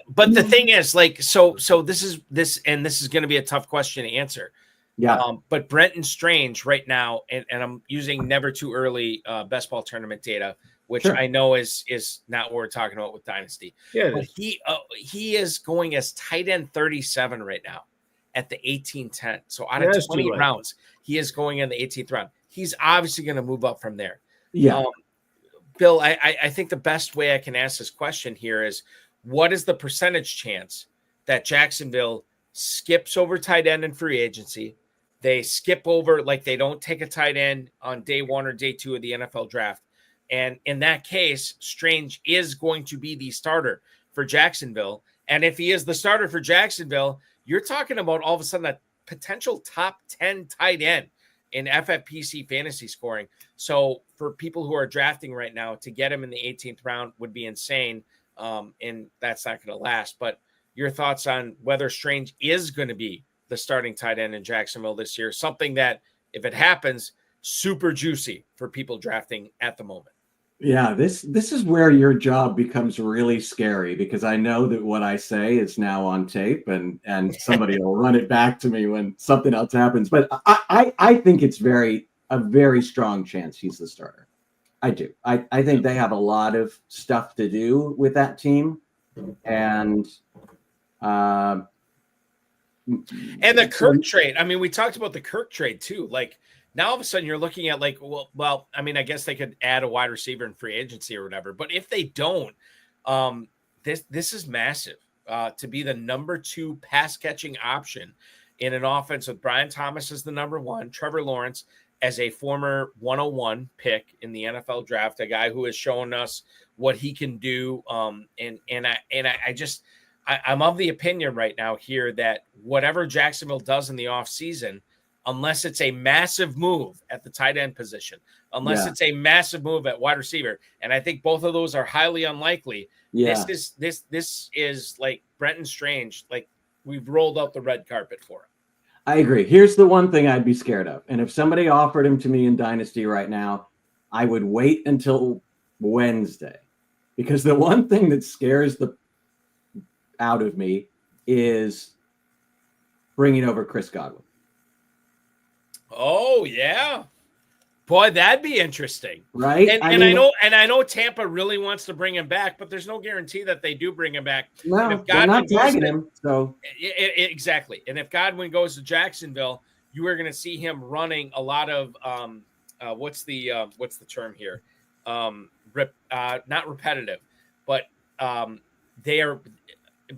but the thing is, like, so this is going to be a tough question to answer. Yeah. But Brenton Strange right now, and I'm using never too early best ball tournament data, which I know is not what we're talking about with Dynasty. Yeah. But he is going as tight end 37 right now at the 18-10. So out of 20 rounds, he is going in the 18th round. He's obviously going to move up from there. Yeah. Bill, I think the best way I can ask this question here is, what is the percentage chance that Jacksonville skips over tight end in free agency? They skip over, like they don't take a tight end on day 1 or day 2 of the NFL draft. And in that case, Strange is going to be the starter for Jacksonville. And if he is the starter for Jacksonville, you're talking about all of a sudden a potential top 10 tight end in FFPC fantasy scoring. So for people who are drafting right now, to get him in the 18th round would be insane. And that's not going to last. But your thoughts on whether Strange is going to be the starting tight end in Jacksonville this year, something that, if it happens, super juicy for people drafting at the moment. Yeah, this is where your job becomes really scary because I know that what I say is now on tape and somebody will run it back to me when something else happens. But I think it's a very strong chance he's the starter. I do. I think they have a lot of stuff to do with that team. And the Kirk trade. I mean, we talked about the Kirk trade too. Like, now all of a sudden you're looking at like, well, I mean, I guess they could add a wide receiver in free agency or whatever. But if they don't, this is massive to be the number 2 pass catching option in an offense with Brian Thomas as the number 1, Trevor Lawrence as a former 101 pick in the NFL draft, a guy who has shown us what he can do. I'm of the opinion right now here that whatever Jacksonville does in the offseason, unless it's a massive move at the tight end position, unless it's a massive move at wide receiver, and I think both of those are highly unlikely. Yeah. This is like Brenton Strange, like we've rolled out the red carpet for him. I agree. Here's the one thing I'd be scared of. And if somebody offered him to me in Dynasty right now, I would wait until Wednesday. Because the one thing that scares the out of me is bringing over Chris Godwin. Oh, yeah. Boy, that'd be interesting. Right? I know Tampa really wants to bring him back, but there's no guarantee that they do bring him back. No, they're not tagging him. So exactly. And if Godwin goes to Jacksonville, you are going to see him running a lot of what's the term here? Not repetitive, but they are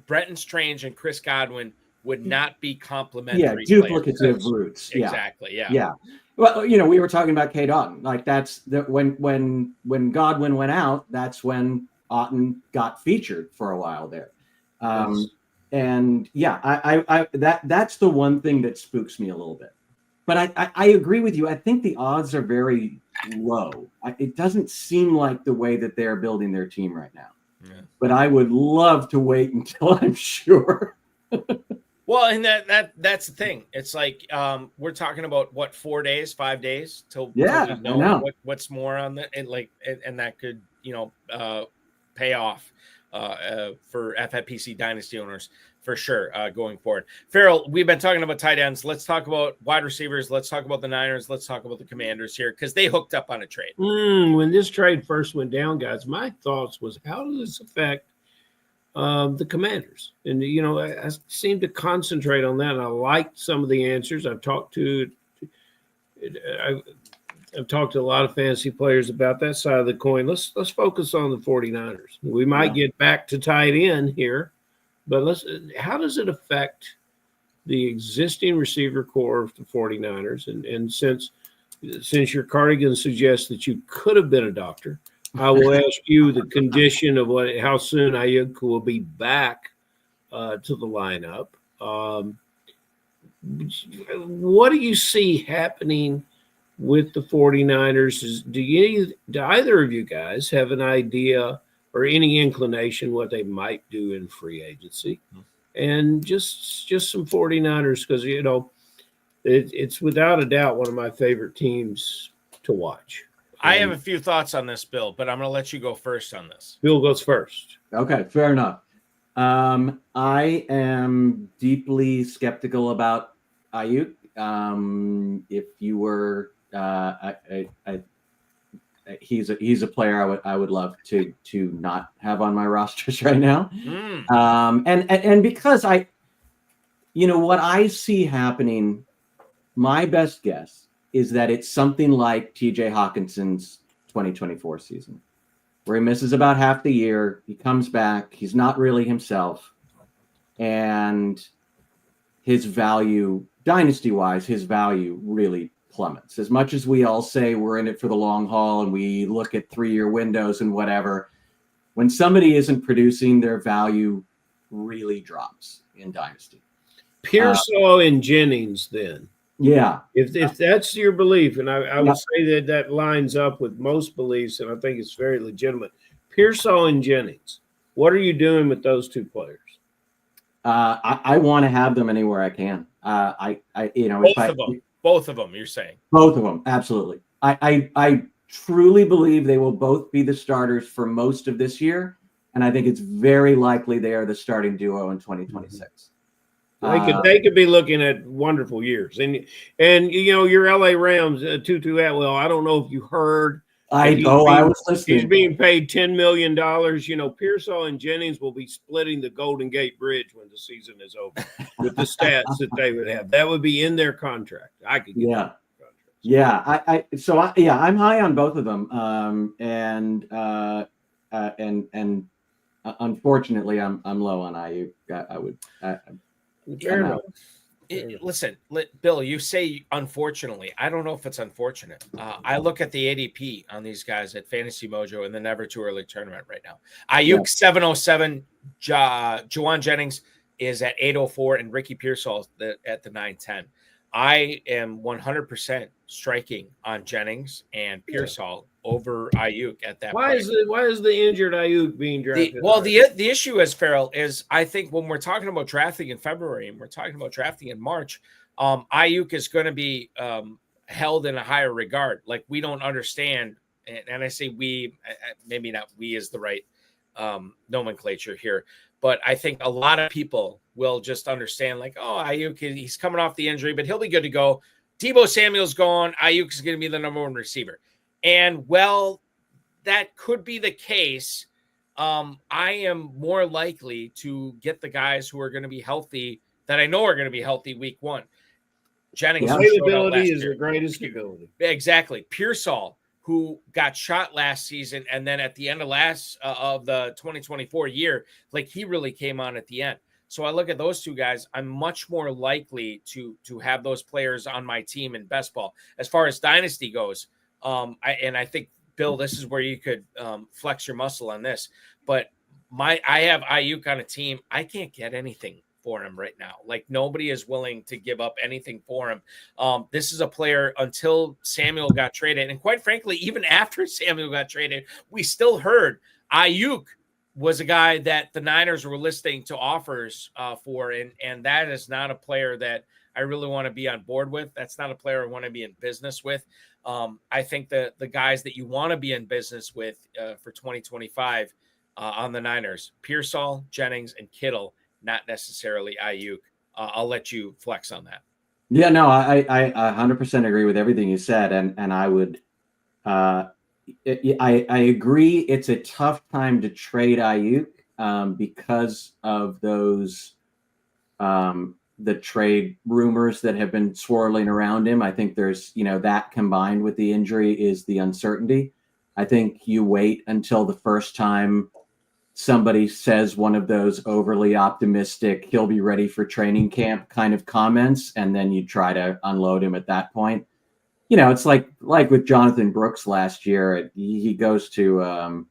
Brenton Strange and Chris Godwin would not be complementary. Yeah, duplicative routes. Exactly. Yeah. Yeah. Well, we were talking about Cade Otton. Like that's when Godwin went out, that's when Otton got featured for a while there. And yeah, that's the one thing that spooks me a little bit. But I agree with you. I think the odds are very low. It doesn't seem like the way that they're building their team right now. Yeah. But I would love to wait until I'm sure. Well, and that's the thing. It's like we're talking about what 4 days, 5 days till we know what's more on the and that could pay off. for FFPC Dynasty owners for sure going forward. Ferrell, we've been talking about tight ends. Let's talk about wide receivers. Let's talk about the Niners. Let's talk about the Commanders here because they hooked up on a trade. When this trade first went down, guys, my thoughts was, how does this affect the Commanders? And, I seem to concentrate on that. And I liked some of the answers. I've talked to a lot of fantasy players about that side of the coin. Let's focus on the 49ers. We might get back to tight end here, but how does it affect the existing receiver core of the 49ers? And since your cardigan suggests that you could have been a doctor, I will ask you the condition of how soon Ayuk will be back to the lineup. What do you see happening with the 49ers? Do either of you guys have an idea or any inclination what they might do in free agency? And just some 49ers, because, it's without a doubt one of my favorite teams to watch. I have a few thoughts on this, Bill, but I'm going to let you go first on this. Bill goes first. Okay, fair enough. I am deeply skeptical about Ayuk. If you were, he's a player I would love to not have on my rosters right now. And because what I see happening, my best guess is that it's something like TJ Hawkinson's 2024 season, where he misses about half the year. He comes back. He's not really himself. And his value, dynasty-wise, his value really plummets. As much as we all say we're in it for the long haul and we look at 3-year windows and whatever, when somebody isn't producing, their value really drops in dynasty. Pearsall and Jennings then. Yeah. If that's your belief, and I would say that lines up with most beliefs, and I think it's very legitimate. Pearsall and Jennings, what are you doing with those two players? I want to have them anywhere I can. Both of them, you're saying? Both of them, absolutely. I truly believe they will both be the starters for most of this year, and I think it's very likely they are the starting duo in 2026. They could be looking at wonderful years, and your LA Rams, Tutu Atwell. I don't know if you heard. I was listening. He's being paid $10 million. Pearsall and Jennings will be splitting the Golden Gate Bridge when the season is over with the stats that they would have. That would be in their contract. I could get that contract. I'm high on both of them. And unfortunately, I'm low on Ayuk. Fair enough. Listen, Bill, you say unfortunately. I don't know if it's unfortunate. I look at the ADP on these guys at Fantasy Mojo in the Never Too Early tournament right now. Ayuk 707, Juwan Jennings is at 804, and Ricky Pearsall at the 910. I am 100% striking on Jennings and Pearsall over Ayuk at that point. Why is the injured Ayuk being drafted? The issue is, Ferrell, is I think when we're talking about drafting in February and we're talking about drafting in March, Ayuk is going to be held in a higher regard. Like, we don't understand, and I say we, maybe not we is the right nomenclature here, but I think a lot of people will just understand, like, oh, Ayuk, he's coming off the injury, but he'll be good to go. Deebo Samuel's gone. Ayuk is going to be the number one receiver. And, well, that could be the case. I am more likely to get the guys who are going to be healthy, that I know are going to be healthy week one. Jennings. Availability is your greatest ability. Exactly. Pearsall, who got shot last season, and then at the end of the 2024 year, like, he really came on at the end. So I look at those two guys. I'm much more likely to have those players on my team in best ball. As far as dynasty goes, I think, Bill, this is where you could flex your muscle on this. But I have Ayuk on a team. I can't get anything for him right now. Like, nobody is willing to give up anything for him. This is a player, until Samuel got traded, and quite frankly, even after Samuel got traded, we still heard Ayuk was a guy that the Niners were listing to offers for, and that is not a player that I really want to be on board with. That's not a player I want to be in business with. I think the guys that you want to be in business with for 2025, on the Niners. Pearsall, Jennings, and Kittle, not necessarily Ayuk. I'll let you flex on that. Yeah, no, I 100% agree with everything you said, and I would, I agree. It's a tough time to trade Ayuk because of those the trade rumors that have been swirling around him. I think there's, that combined with the injury is the uncertainty. I think you wait until the first time somebody says one of those overly optimistic, he'll be ready for training camp kind of comments, and then you try to unload him at that point. It's like with Jonathan Brooks last year. He goes to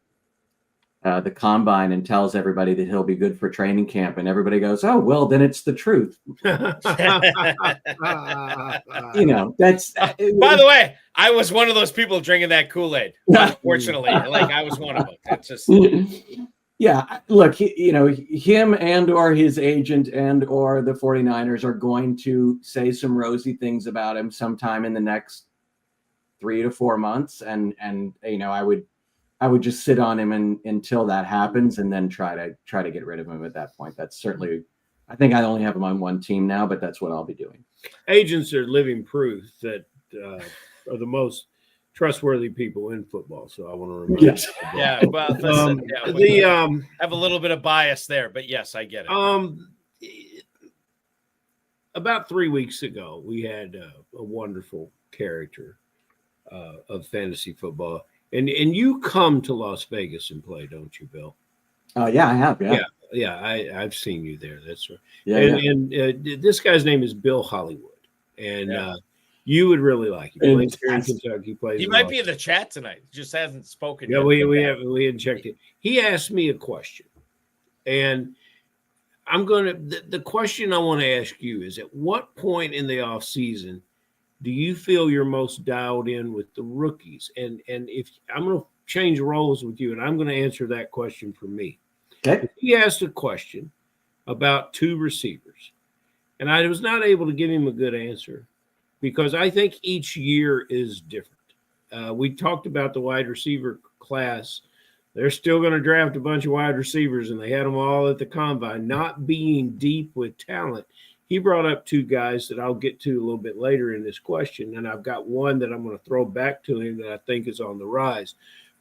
the combine and tells everybody that he'll be good for training camp, and everybody goes, "Oh, well, then it's the truth." That's by the way, I was one of those people drinking that Kool-Aid. Unfortunately, I was one of them. That's just yeah. Look, him and or his agent and or the 49ers are going to say some rosy things about him sometime in the next 3 to 4 months, and I would just sit on him until that happens, and then try to get rid of him at that point. That's certainly, I think I only have him on one team now, but that's what I'll be doing. Agents are living proof that are the most trustworthy people in football. So I want to remind you. Yeah, well, listen, have a little bit of bias there, but yes, I get it. About 3 weeks ago, we had a wonderful character of fantasy football. And you come to Las Vegas and play, don't you, Bill? Yeah, I have. Yeah. I've seen you there. That's right. Yeah, and this guy's name is Bill Hollywood, and you would really like him. He plays here in Kentucky. He might be in the chat tonight. He just hasn't spoken. Yeah, yet. we haven't checked it. He asked me a question, and the question I want to ask you is: at what point in the off season do you feel you're most dialed in with the rookies? And if I'm going to change roles with you, and I'm going to answer that question for me. Okay. He asked a question about 2 receivers, and I was not able to give him a good answer because I think each year is different. We talked about the wide receiver class. They're still going to draft a bunch of wide receivers, and they had them all at the combine, not being deep with talent. He brought up 2 guys that I'll get to a little bit later in this question, and I've got one that I'm going to throw back to him that I think is on the rise.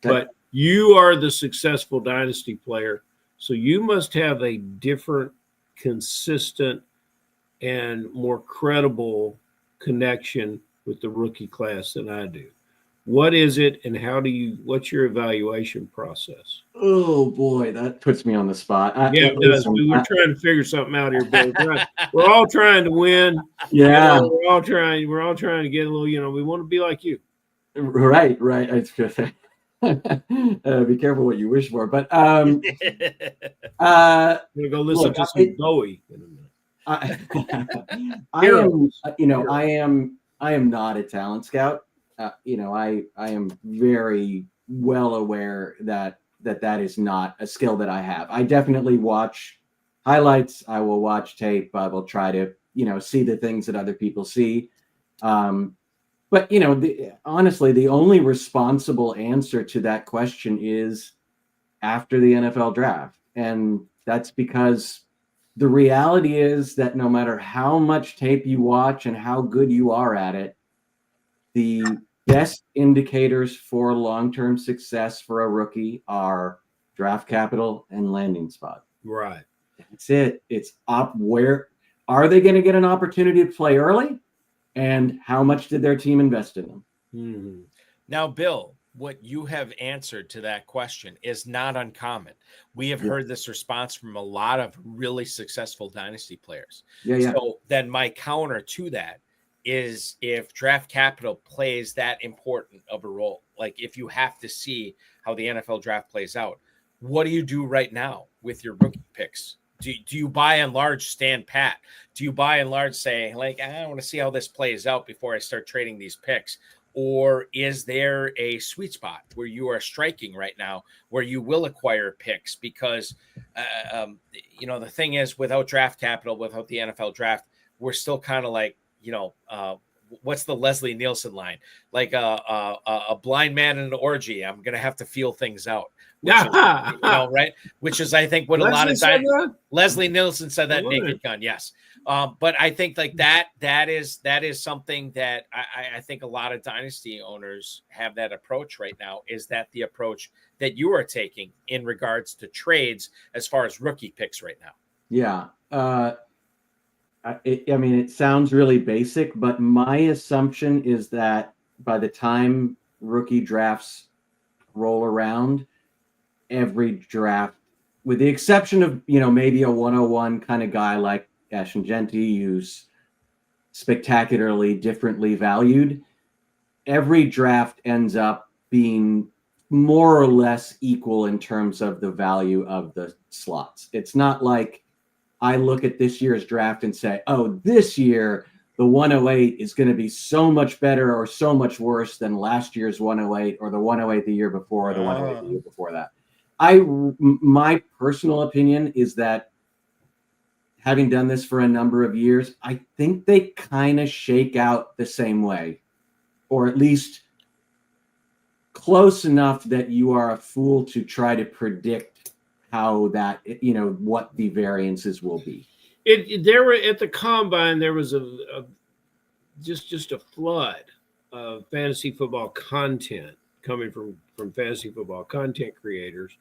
Okay. But you are the successful dynasty player, so you must have a different, consistent, and more credible connection with the rookie class than I do. What is it, and what's your evaluation process? Oh boy, that puts me on the spot. It does. We're trying to figure something out here, Bill. We're all trying to win. Yeah, we're all trying to get a little. We want to be like you. Right. I was gonna say, be careful what you wish for. But I'm gonna go listen to some Bowie in a minute. I am not a talent scout. I am very well aware that is not a skill that I have. I definitely watch highlights. I will watch tape. I will try to, see the things that other people see. But, honestly, the only responsible answer to that question is after the NFL draft. And that's because the reality is that no matter how much tape you watch and how good you are at it, the best indicators for long-term success for a rookie are draft capital and landing spot. Right. That's it. It's where are they going to get an opportunity to play early, and how much did their team invest in them? Mm-hmm. Now, Bill, what you have answered to that question is not uncommon. We have heard this response from a lot of really successful dynasty players. Yeah. So then my counter to that is if draft capital plays that important of a role, like if you have to see how the NFL draft plays out, what do you do right now with your rookie picks? Do you by and large stand pat? Do you by and large say, I want to see how this plays out before I start trading these picks? Or is there a sweet spot where you are striking right now where you will acquire picks? Because, the thing is, without draft capital, without the NFL draft, we're still kind of what's the Leslie Nielsen line? Like a blind man in an orgy. I'm going to have to feel things out. Which is, right? Which is, I think, what Leslie Nielsen said that in Naked Gun. Yes. But I think like that is something that I think a lot of dynasty owners have that approach right now. Is that the approach that you are taking in regards to trades as far as rookie picks right now? Yeah. I mean, it sounds really basic, but my assumption is that by the time rookie drafts roll around, every draft, with the exception of, maybe a 101 kind of guy like Ashton-Jeanty, who's spectacularly differently valued, every draft ends up being more or less equal in terms of the value of the slots. It's not like I look at this year's draft and say, oh, this year the 108 is going to be so much better or so much worse than last year's 108 or the 108 the year before or the 108 the year before that. My personal opinion is that, having done this for a number of years, I think they kind of shake out the same way, or at least close enough that you are a fool to try to predict how that, what the variances will be. There were at the combine, there was just a flood of fantasy football content coming from fantasy football content creators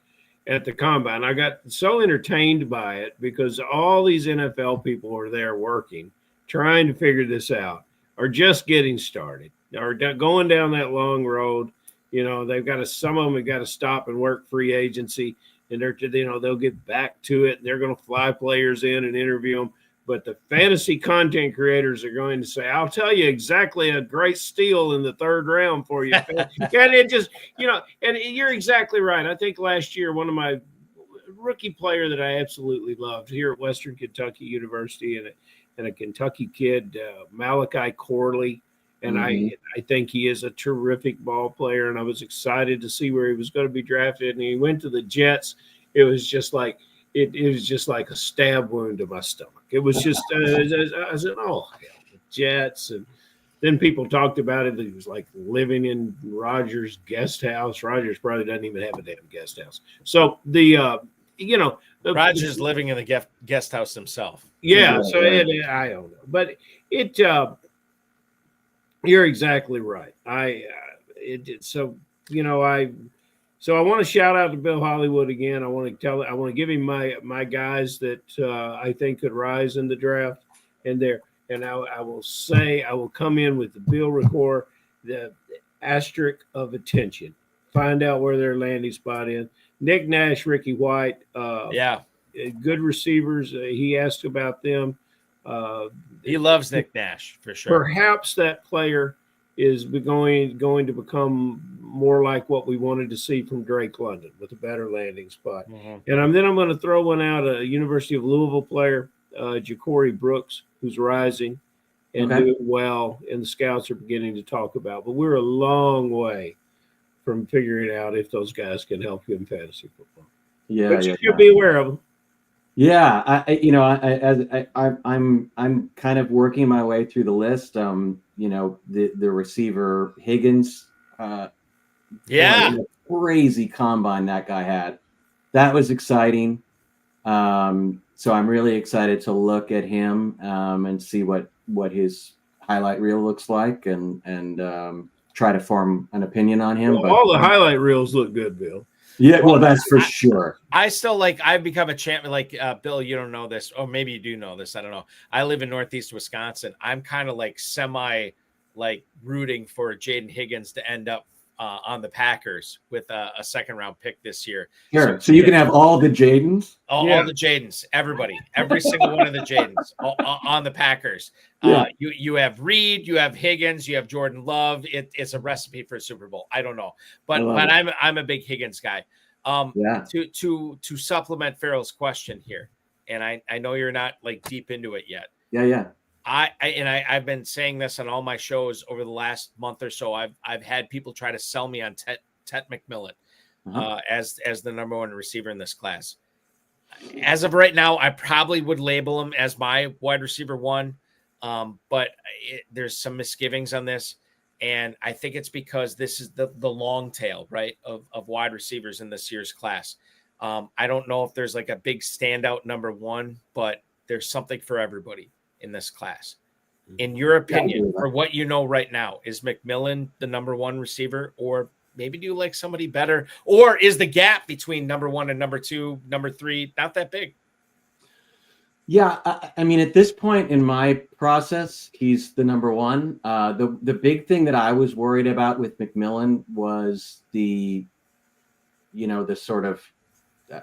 at the combine. I got so entertained by it because all these NFL people are there working, trying to figure this out, are just getting started, are going down that long road. They've got to, some of them have got to stop and work free agency, and they'll get back to it. They're going to fly players in and interview them. But the fantasy content creators are going to say, I'll tell you exactly a great steal in the third round for you. And it just, and you're exactly right. I think last year, one of my rookie player that I absolutely loved here at Western Kentucky University and a Kentucky kid, Malachi Corley. And I think he is a terrific ball player. And I was excited to see where he was going to be drafted. And he went to the Jets. It was just like, it was just like a stab wound to my stomach. It was just, I said, oh, hell, the Jets. And then people talked about it. He was like living in Rogers' guest house. Rogers probably doesn't even have a damn guest house. So Rogers living in the guest house himself. Yeah. So I don't know. But you're exactly right. So I want to shout out to Bill Hollywood again. I want to give him my guys that I think could rise in the draft, and I will come in with the Bill Rehor, the asterisk of attention. Find out where their landing spot is. Nick Nash, Ricky White, good receivers. He asked about them. He loves Nick Nash for sure. Perhaps that player is going to become more like what we wanted to see from Drake London with a better landing spot. Mm-hmm. And then I'm going to throw one out, a University of Louisville player, Ja'Cory Brooks, who's rising and doing well, and the scouts are beginning to talk about. But we're a long way from figuring out if those guys can help you in fantasy football. Yeah, but you should be aware of them. Yeah, I'm kind of working my way through the list. The receiver Higgins. Crazy combine that guy had. That was exciting. So I'm really excited to look at him and see what his highlight reel looks like and try to form an opinion on him. Well, all the highlight reels look good, Bill. Yeah, well, that's for sure. I've become a champion. Bill, you don't know this, or maybe you do know this. I don't know. I live in Northeast Wisconsin. I'm kind of rooting for Jaden Higgins to end up on the Packers with a second round pick this year. Sure. So you can have all the Jadens. All the Jadens, everybody, every single one of the Jadens on the Packers. You have Reed, you have Higgins, you have Jordan Love. It's a recipe for a Super Bowl. I don't know, but I'm a big Higgins guy. To supplement Ferrell's question here, and I know you're not deep into it yet. Yeah. I've been saying this on all my shows over the last month or so. I've had people try to sell me on Tet McMillan as the number one receiver in this class. As of right now, I probably would label him as my wide receiver one. But there's some misgivings on this. And I think it's because this is the long tail, right, of wide receivers in this year's class. I don't know if there's like a big standout number one, but there's something for everybody in this class. In your opinion, for what you know right now, is McMillan the number one receiver, or maybe do you like somebody better? Or is the gap between number one and number two, number three, not that big? Yeah, I mean, at this point in my process, he's the number one. The big thing that I was worried about with McMillan was the sort of,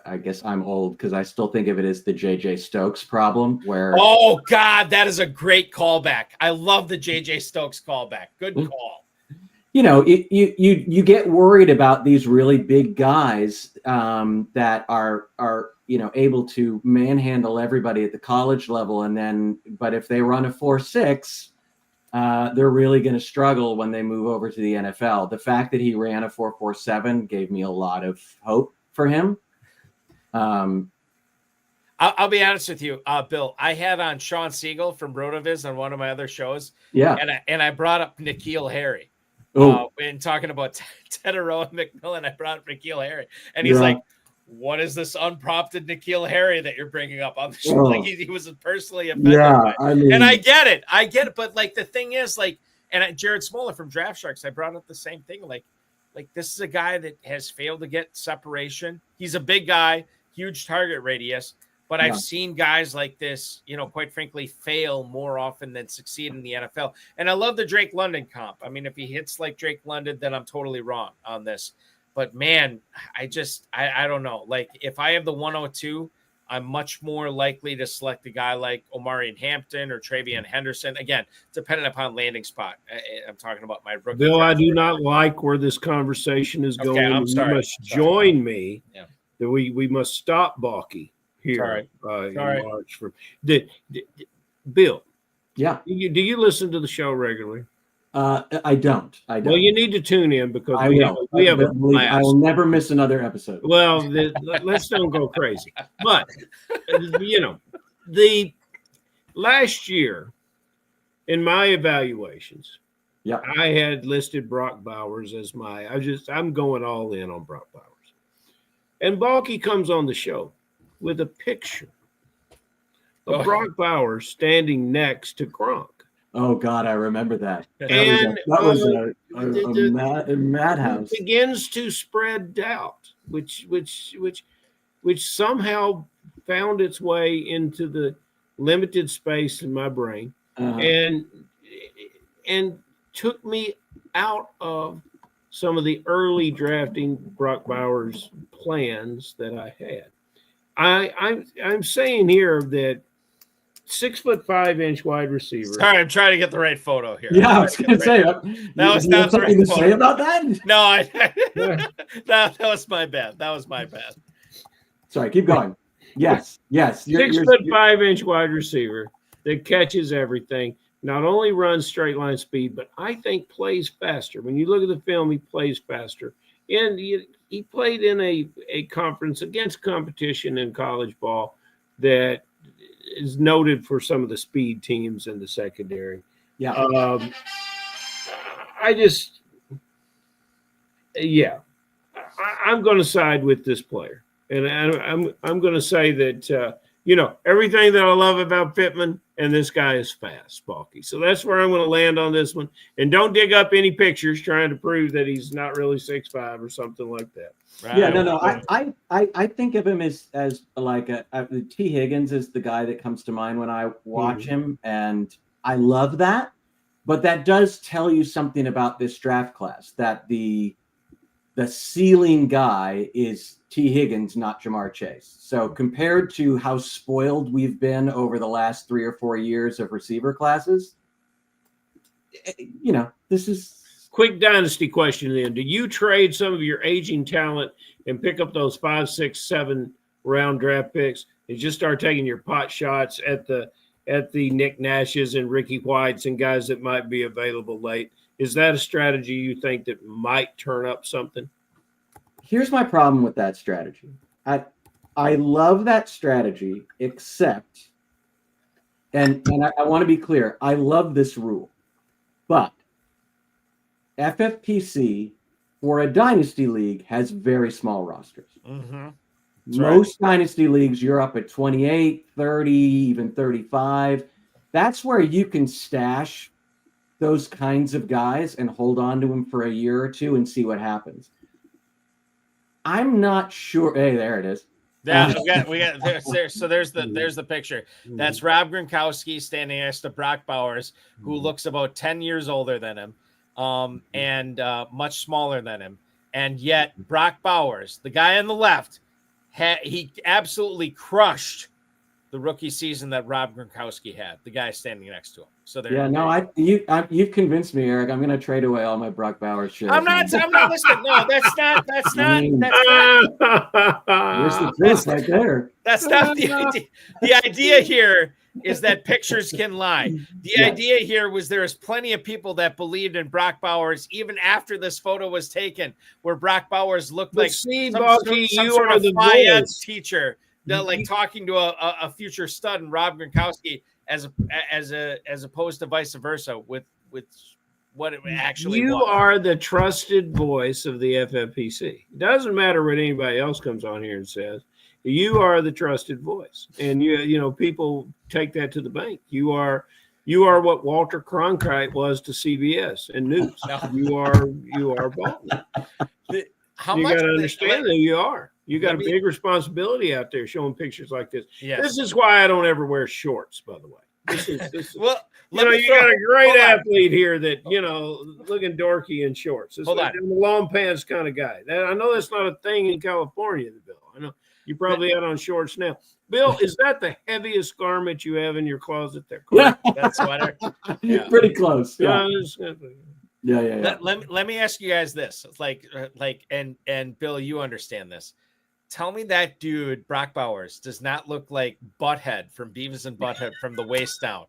I guess I'm old because I still think of it as the JJ Stokes problem where. Oh God, that is a great callback. I love the JJ Stokes callback. Good call. You get worried about these really big guys that are able to manhandle everybody at the college level, but if they run a 4.6, they're really going to struggle when they move over to the NFL. The fact that he ran a 4.47 gave me a lot of hope for him. I'll be honest with you, Bill. I had on Sean Siegel from RotoViz on one of my other shows. Yeah, and I brought up N'Keal Harry. When talking about Teterow and McMillan, I brought up N'Keal Harry, and he's like, "What is this unprompted N'Keal Harry that you're bringing up on the show?" Like he was personally offended. Yeah, and I get it, but like the thing is, like, and Jared Smoller from Draft Sharks, I brought up the same thing. Like this is a guy that has failed to get separation. He's a big guy, huge target radius. But I've seen guys like this, quite frankly, fail more often than succeed in the NFL. And I love the Drake London comp. I mean, if he hits like Drake London, then I'm totally wrong on this. But man, I don't know. Like if I have the 102, I'm much more likely to select a guy like Omarion Hampton or Travion Henderson. Again, depending upon landing spot. I'm talking about my rookie. Bill, I do not like where this conversation is going. I'm sorry. You must join me. Yeah. That we must stop Balky here in March. Bill, yeah. Do you listen to the show regularly? I don't. Well, you need to tune in because we have I will never miss another episode. Well, let's don't go crazy. But the last year in my evaluations, I had listed Brock Bowers as I'm going all in on Brock Bowers. And Balky comes on the show with a picture of Brock Bowers standing next to Gronk. Oh God, I remember that. That was a madhouse. It begins to spread doubt, which somehow found its way into the limited space in my brain, and took me out of some of the early drafting Brock Bowers plans that I had. I'm saying here that 6'5" wide receiver. Sorry, I'm trying to get the right photo here. Yeah, I was going to say that was not the right to photo. say about that. No, that was my bad. That was my bad. Sorry, keep going. Yes. 6'5" wide receiver that catches everything. Not only runs straight line speed, but I think plays faster. When you look at the film, he plays faster. And he played in a conference against competition in college ball that is noted for some of the speed teams in the secondary. Yeah. I'm going to side with this player. And I'm going to say that, everything that I love about Pittman, and this guy is fast, Balky. So that's where I'm going to land on this one. And don't dig up any pictures trying to prove that he's not really 6'5" or something like that. Right? Yeah, no. I think of him as like T. Higgins is the guy that comes to mind when I watch him, and I love that. But that does tell you something about this draft class, that the ceiling guy is T. Higgins, not Jamar Chase. So compared to how spoiled we've been over the last 3 or 4 years of receiver classes, this is... Quick dynasty question then. Do you trade some of your aging talent and pick up those 5, 6, 7 round draft picks and just start taking your pot shots at the Nick Nashes and Ricky Whites and guys that might be available late? Is that a strategy you think that might turn up something? Here's my problem with that strategy. I love that strategy, except And I want to be clear. I love this rule, but FFPC for a dynasty league has very small rosters. Mm-hmm. Most dynasty leagues, you're up at 28, 30, even 35. That's where you can stash those kinds of guys and hold on to them for a year or two and see what happens. I'm not sure. Hey, there it is. Yeah, we got there. So there's the picture. That's Rob Gronkowski standing next to Brock Bowers, who looks about 10 years older than him, and much smaller than him. And yet Brock Bowers, the guy on the left, he absolutely crushed the rookie season that Rob Gronkowski had. The guy standing next to him. So there. Yeah, no, you've convinced me, Eric. I'm going to trade away all my Brock Bowers shares. I'm not listening. No, that's not. There's the truth right there. That's not the idea. The idea here is that pictures can lie. The idea here was there's plenty of people that believed in Brock Bowers even after this photo was taken, where Brock Bowers looked like some sort of FIAD teacher, like talking to a future stud in Rob Gronkowski, as opposed to vice versa with what it actually was. You are the trusted voice of the FFPC. It doesn't matter what anybody else comes on here and says. You are the trusted voice, and you know people take that to the bank. You are what Walter Cronkite was to CBS and news. You are Balkman. You got to understand who you are. You got a big responsibility out there showing pictures like this. Yes. This is why I don't ever wear shorts, by the way. This is well, you got a great athlete here that, looking dorky in shorts. It's like I'm a long pants kind of guy. I know that's not a thing in California, Bill. I know you probably out on shorts now. Bill, is that the heaviest garment you have in your closet there? Yeah. That sweater? Yeah. Pretty close. Yeah. Yeah. Let me ask you guys this. And Bill, you understand this. Tell me that dude, Brock Bowers, does not look like Butthead from Beavis and Butthead from the waist down.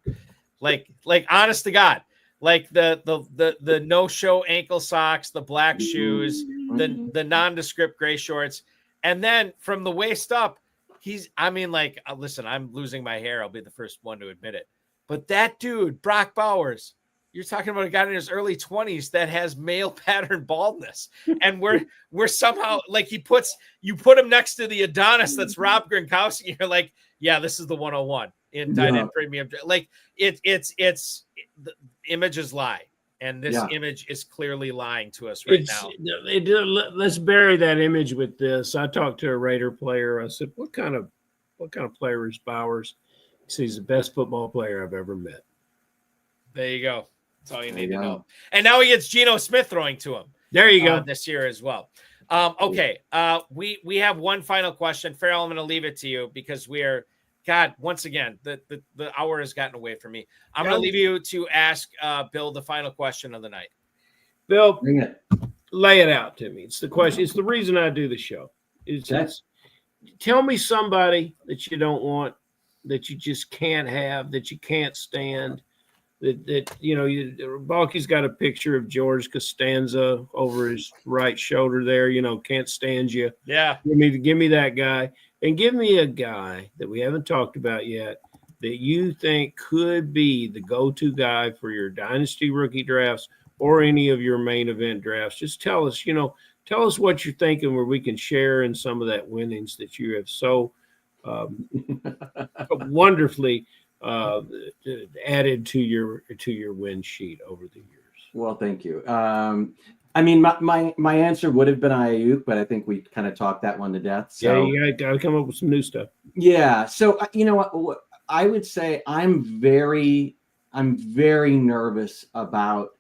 Like honest to God, like the no-show ankle socks, the black shoes, the nondescript gray shorts. And then from the waist up, listen, I'm losing my hair. I'll be the first one to admit it. But that dude, Brock Bowers, you're talking about a guy in his early 20s that has male pattern baldness. And we're somehow like you put him next to the Adonis that's Rob Gronkowski. You're like, yeah, this is the 101 in tight end premium. Like the images lie. And this image is clearly lying to us right now. Let's bury that image with this. I talked to a Raider player. I said, what kind of player is Bowers? He said, he's the best football player I've ever met. There you go. That's all you need to know. And now he gets Geno Smith throwing to him. There you go. This year as well. Okay. We have one final question. Ferrell, I'm going to leave it to you because once again, the hour has gotten away from me. I'm going to leave you to ask Bill the final question of the night. Bill, lay it out to me. It's the question. It's the reason I do the show. Tell me somebody that you don't want, that you just can't have, that you can't stand. Balky's got a picture of George Costanza over his right shoulder there. Can't stand you. Yeah. Give me that guy. And give me a guy that we haven't talked about yet that you think could be the go-to guy for your dynasty rookie drafts or any of your main event drafts. Just tell us what you're thinking where we can share in some of that winnings that you have so wonderfully added to your win sheet over the years. Well, thank you. My answer would have been Ayuk, but I think we kind of talked that one to death. So you got to come up with some new stuff. Yeah. So you know what I would say, I'm very nervous about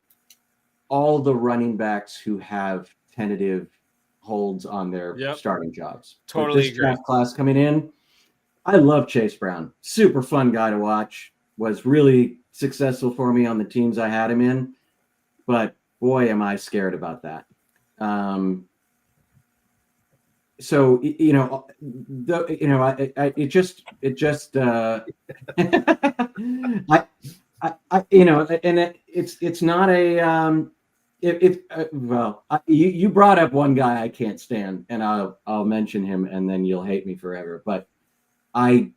all the running backs who have tentative holds on their starting jobs. Totally this draft class coming in. I love Chase Brown. Super fun guy to watch. Was really successful for me on the teams I had him in, but boy, am I scared about that. I it's not a you brought up one guy I can't stand, and I'll mention him, and then you'll hate me forever. But I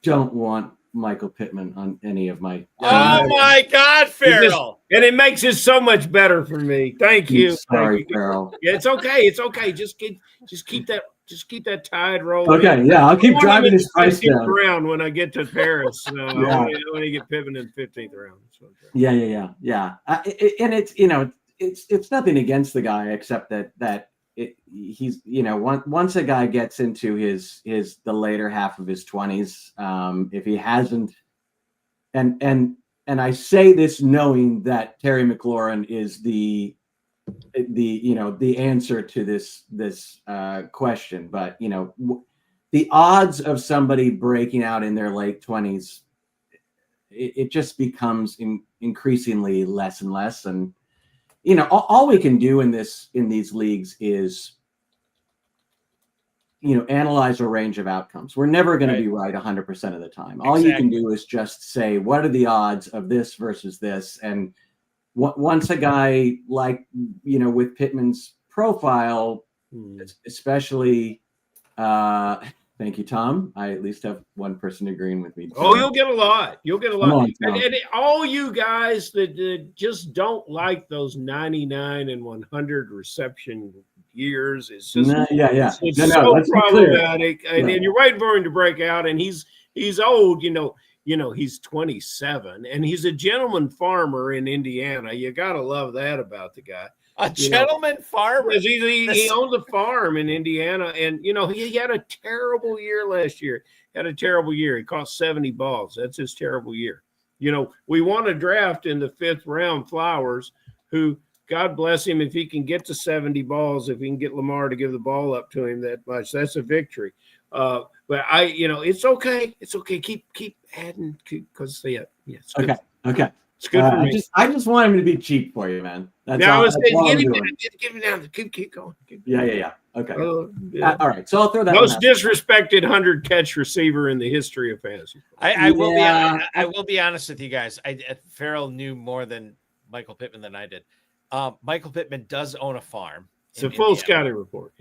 don't want Michael Pittman on any of my. Oh my God, Ferrell! And it makes it so much better for me. Thank you. Sorry, Thank you. Ferrell. Yeah, it's okay. It's okay. Just keep that tide rolling. Okay, yeah, I'll keep driving his price down. Round when I get to Paris. I want to get Pittman in the 15th round. So. Yeah. And it's nothing against the guy except that he's once a guy gets into the later half of his 20s, if he hasn't, and I say this knowing that Terry McLaurin is the answer to this question, but the odds of somebody breaking out in their late 20s, it just becomes increasingly less and less. And all we can do in these leagues is analyze a range of outcomes. We're never going to be right 100% of the time. All you can do is just say, what are the odds of this versus this? And once a guy with Pittman's profile, especially, thank you, Tom. I at least have one person agreeing with me. Oh, you'll get a lot. On, and all you guys that just don't like those 99 and 100 reception years, it's just it's so problematic. And you're waiting for him to break out, and he's old. He's 27, and he's a gentleman farmer in Indiana. You gotta love that about the guy. A gentleman farmer. He owns a farm in Indiana, and he had a terrible year last year. He caught 70 balls. That's his terrible year. We want to draft in the 5th round Flowers, who, God bless him, if he can get to 70 balls, if he can get Lamar to give the ball up to him that much, that's a victory. But it's okay. It's okay. Keep adding, because it's good. Okay. It's good for me. I just want him to be cheap for you, man. That's now, all, get him down. Keep going. Yeah. Okay. All right. So I'll throw that. Most disrespected 100-catch receiver in the history of fantasy. I will be honest with you guys. Ferrell knew more than Michael Pittman than I did. Michael Pittman does own a farm. It's a full scouting report.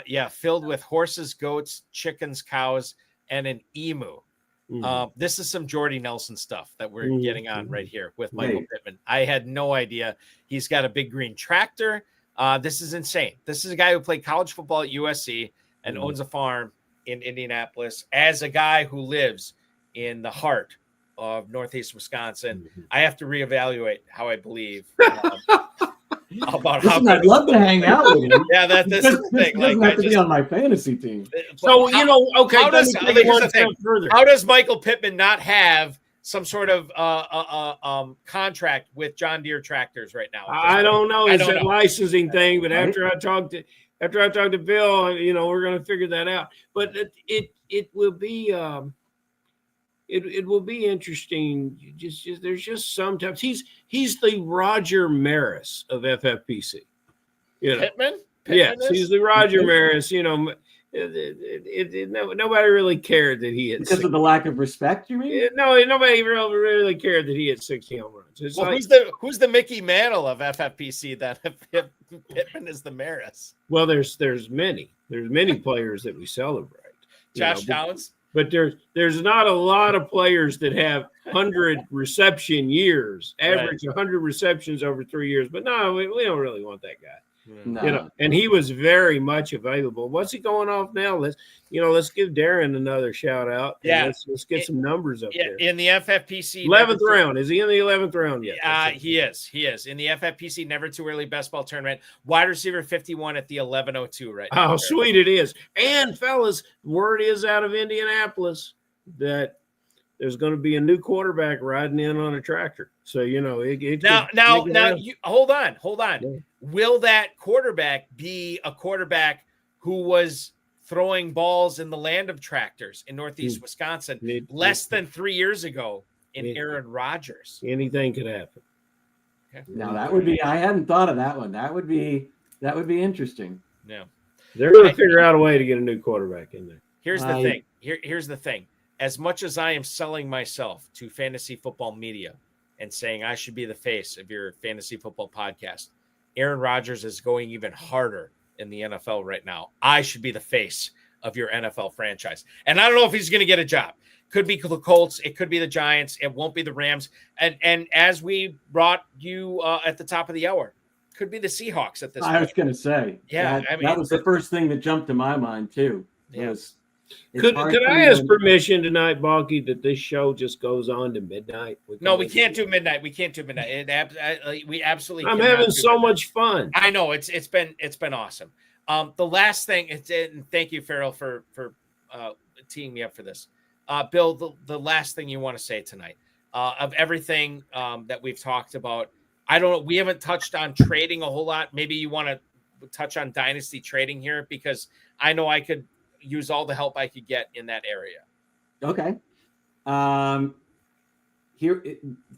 Yes. Filled with horses, goats, chickens, cows, and an emu. This is some Jordy Nelson stuff that we're getting on right here with Michael Pittman. I had no idea. He's got a big green tractor. This is insane. This is a guy who played college football at USC and owns a farm in Indianapolis as a guy who lives in the heart of Northeast Wisconsin. I have to reevaluate how I believe about how. I'd love to hang out with him. Yeah, this is the thing. Doesn't have to be on my fantasy team. So okay. How does Michael Pittman not have some sort of contract with John Deere tractors right now? I don't know. It's a licensing thing, but after I talked to Bill, we're going to figure that out. But it will be. It will be interesting. There's just sometimes he's the Roger Maris of FFPC. Pittman? Yes, he's the Roger Maris. Nobody really cared that he had because of the lack of respect. You mean? No, nobody really cared that he had 60 home runs. Who's the Mickey Mantle of FFPC? That Pittman is the Maris. Well, there's many players that we celebrate. Josh Downs. But there's not a lot of players that have 100 reception years, average 100 receptions over 3 years. But no, we don't really want that guy. No. And he was very much available. What's he going off now? Let's give Darren another shout out. Yeah, let's get some numbers up there. In the FFPC 11th round. Is he in the 11th round yet? He is in the FFPC Never Too Early Best Ball Tournament. Wide receiver 51 at the 11:02 right now. Oh, sweet it is. And fellas, word is out of Indianapolis that there's going to be a new quarterback riding in on a tractor. So now you hold on. Yeah. Will that quarterback be a quarterback who was throwing balls in the land of tractors in Northeast Wisconsin less than 3 years ago in Aaron Rodgers? Anything could happen. Okay. Now that would be. I hadn't thought of that one. That would be interesting. Yeah, they're going to figure out a way to get a new quarterback in there. Here's the thing. Here's the thing. As much as I am selling myself to fantasy football media and saying I should be the face of your fantasy football podcast, Aaron Rodgers is going even harder in the NFL right now. I should be the face of your NFL franchise. And I don't know if he's going to get a job. Could be the Colts. It could be the Giants. It won't be the Rams. And as we brought you at the top of the hour, could be the Seahawks at this point. I was going to say, yeah, that was the first thing that jumped to my mind too. Yeah. Could I ask permission tonight, Balky, that this show just goes on to midnight? No, we can't do midnight. We can't do midnight. We absolutely. I'm having so much fun. I know it's been awesome. The last thing, and thank you, Ferrell, for teeing me up for this. Bill, the last thing you want to say tonight of everything that we've talked about. I don't know. We haven't touched on trading a whole lot. Maybe you want to touch on dynasty trading here, because I know I could use all the help I could get in that area. Okay.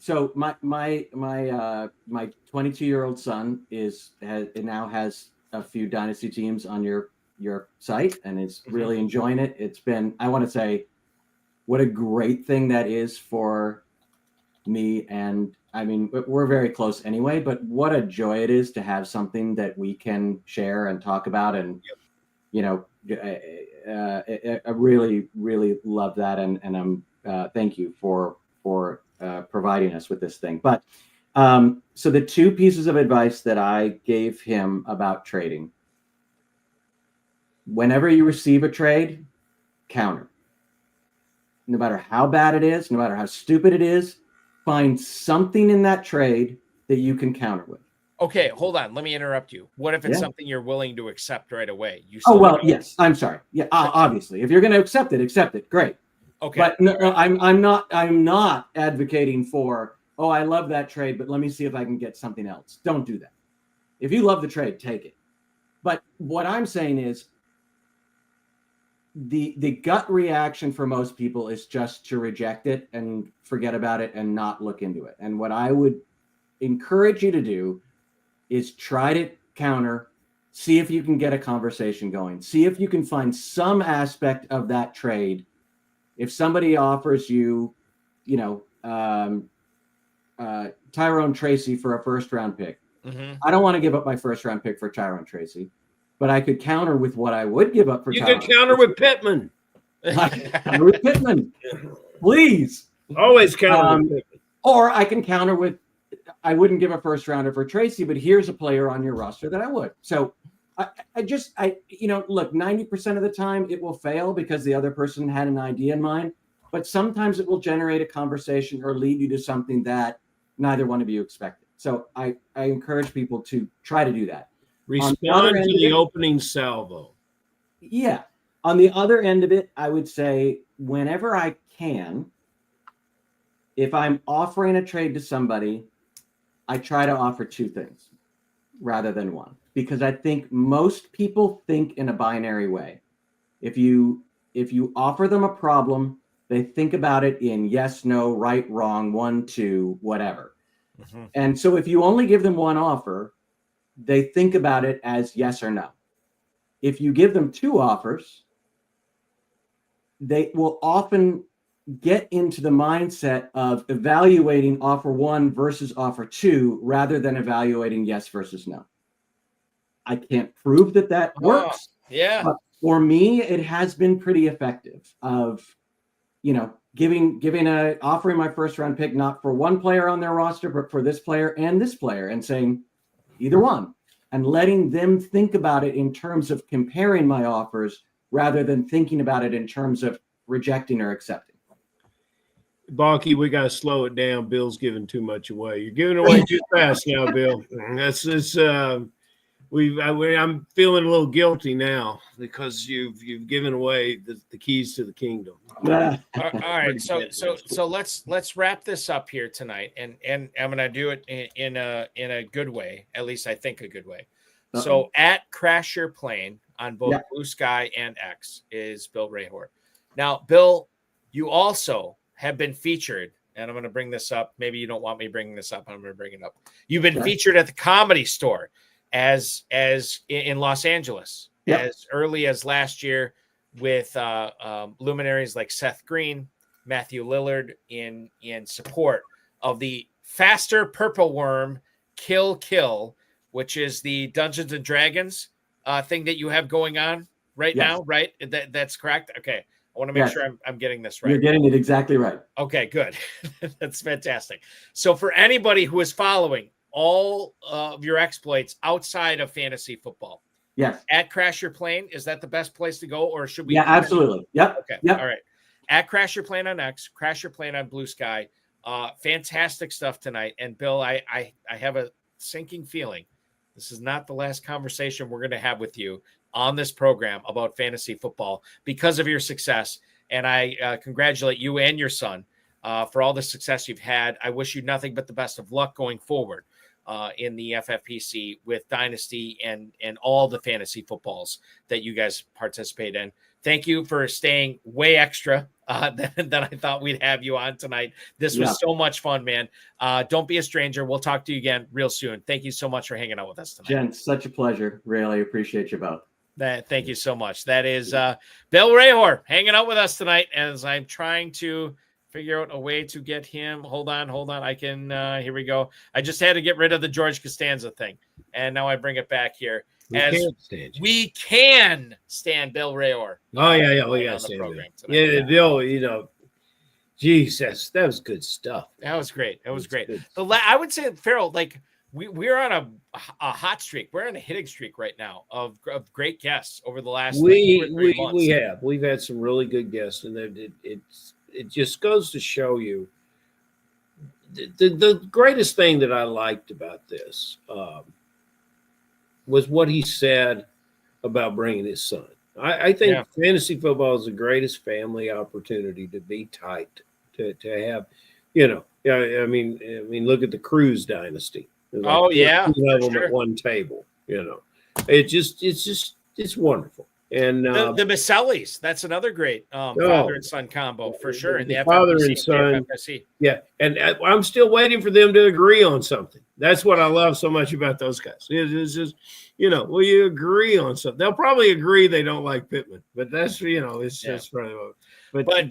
So my 22-year-old son now has a few dynasty teams on your site and is really enjoying it. It's been, I want to say, what a great thing that is for me. And I mean, we're very close anyway, but what a joy it is to have something that we can share and talk about. And, I really, really love that. And I'm, thank you for providing us with this thing. But, so the two pieces of advice that I gave him about trading: whenever you receive a trade, counter. No matter how bad it is, no matter how stupid it is, find something in that trade that you can counter with. Okay, hold on. Let me interrupt you. What if it's something you're willing to accept right away? Yes. I'm sorry. Yeah, obviously, if you're going to accept it. Great. Okay. But no, I'm not advocating for, oh, I love that trade, but let me see if I can get something else. Don't do that. If you love the trade, take it. But what I'm saying is, the gut reaction for most people is just to reject it and forget about it and not look into it. And what I would encourage you to do is try to counter, see if you can get a conversation going, see if you can find some aspect of that trade. If somebody offers you, Tyrone Tracy for a first-round pick, I don't want to give up my first-round pick for Tyrone Tracy, but I could counter with what I would give up for Tyrone. You could counter with Pittman. I can counter with Pittman. Please. Always counter with Pittman. Or I can counter with, I wouldn't give a first rounder for Tracy, but here's a player on your roster that I would. So look, 90% of the time it will fail because the other person had an idea in mind, but sometimes it will generate a conversation or lead you to something that neither one of you expected. So I encourage people to try to do that. Respond to the opening salvo. Yeah. On the other end of it, I would say whenever I can, if I'm offering a trade to somebody, I try to offer two things rather than one, because I think most people think in a binary way. If you offer them a problem, they think about it in yes, no, right, wrong, 1, 2, whatever. And so if you only give them one offer, they think about it as yes or no. If you give them two offers, they will often get into the mindset of evaluating offer 1 versus offer 2 rather than evaluating yes versus no. I can't prove that works. Yeah. But for me, it has been pretty effective of, offering my first round pick, not for one player on their roster, but for this player and saying either one, and letting them think about it in terms of comparing my offers rather than thinking about it in terms of rejecting or accepting. Balky, we got to slow it down. Bill's giving too much away. You're giving away too fast now, Bill. I'm feeling a little guilty now because you've given away the keys to the kingdom. All right, so let's wrap this up here tonight, and I'm gonna do it in a good way, at least I think a good way. So at Crash Your Plane on both Blue Sky and X is Bill Rehor. Now, Bill, you also have been featured, and I'm going to bring this up. Maybe you don't want me bringing this up. I'm going to bring it up. You've been featured at the Comedy Store as in Los Angeles as early as last year with luminaries like Seth Green, Matthew Lillard in support of the Faster Purple Worm Kill, which is the Dungeons and Dragons thing that you have going on. right Yes. now, right? That's correct. Okay. I want to make Yes. sure I'm getting this right. You're getting it exactly right. Okay, good. That's fantastic. So for anybody who is following all of your exploits outside of fantasy football, Yes. at Crash Your Plane, is that the best place to go, or should we? Yeah, absolutely. Yep. Okay. Yep. All right. At Crash Your Plane on X, Crash Your Plane on Blue Sky. Fantastic stuff tonight. And Bill, I have a sinking feeling this is not the last conversation we're going to have with you on this program about fantasy football because of your success. And I congratulate you and your son for all the success you've had. I wish you nothing but the best of luck going forward in the FFPC with Dynasty and all the fantasy footballs that you guys participate in. Thank you for staying way extra than I thought we'd have you on tonight. This was so much fun, man. Don't be a stranger. We'll talk to you again real soon. Thank you so much for hanging out with us tonight. Jen, such a pleasure. Really appreciate you both. Thank you so much. That is Bill Rehor hanging out with us tonight as I'm trying to figure out a way to get him. Hold on. I can, here we go. I just had to get rid of the George Costanza thing. And now I bring it back here. We can stand Bill Rehor. Oh, yeah. We got to stand Bill. Yeah, Bill, you know, geez, that was good stuff. That was great. I would say, Ferrell, like, we're on a hot streak. We're on a hitting streak right now of great guests over the last months. We've had some really good guests, and it just goes to show you the greatest thing that I liked about this was what he said about bringing his son. I think fantasy football is the greatest family opportunity to be tight, to have, you know. I mean, look at the Cruz dynasty. Like two of them at one table. You know, it's wonderful. And the Masellis, that's another great father and son combo for sure. In the father FFPC, and son, FFPC. Yeah. And I'm still waiting for them to agree on something. That's what I love so much about those guys. It's just, you know, will you agree on something? They'll probably agree they don't like Pittman, but that's, you know, it's just probably. But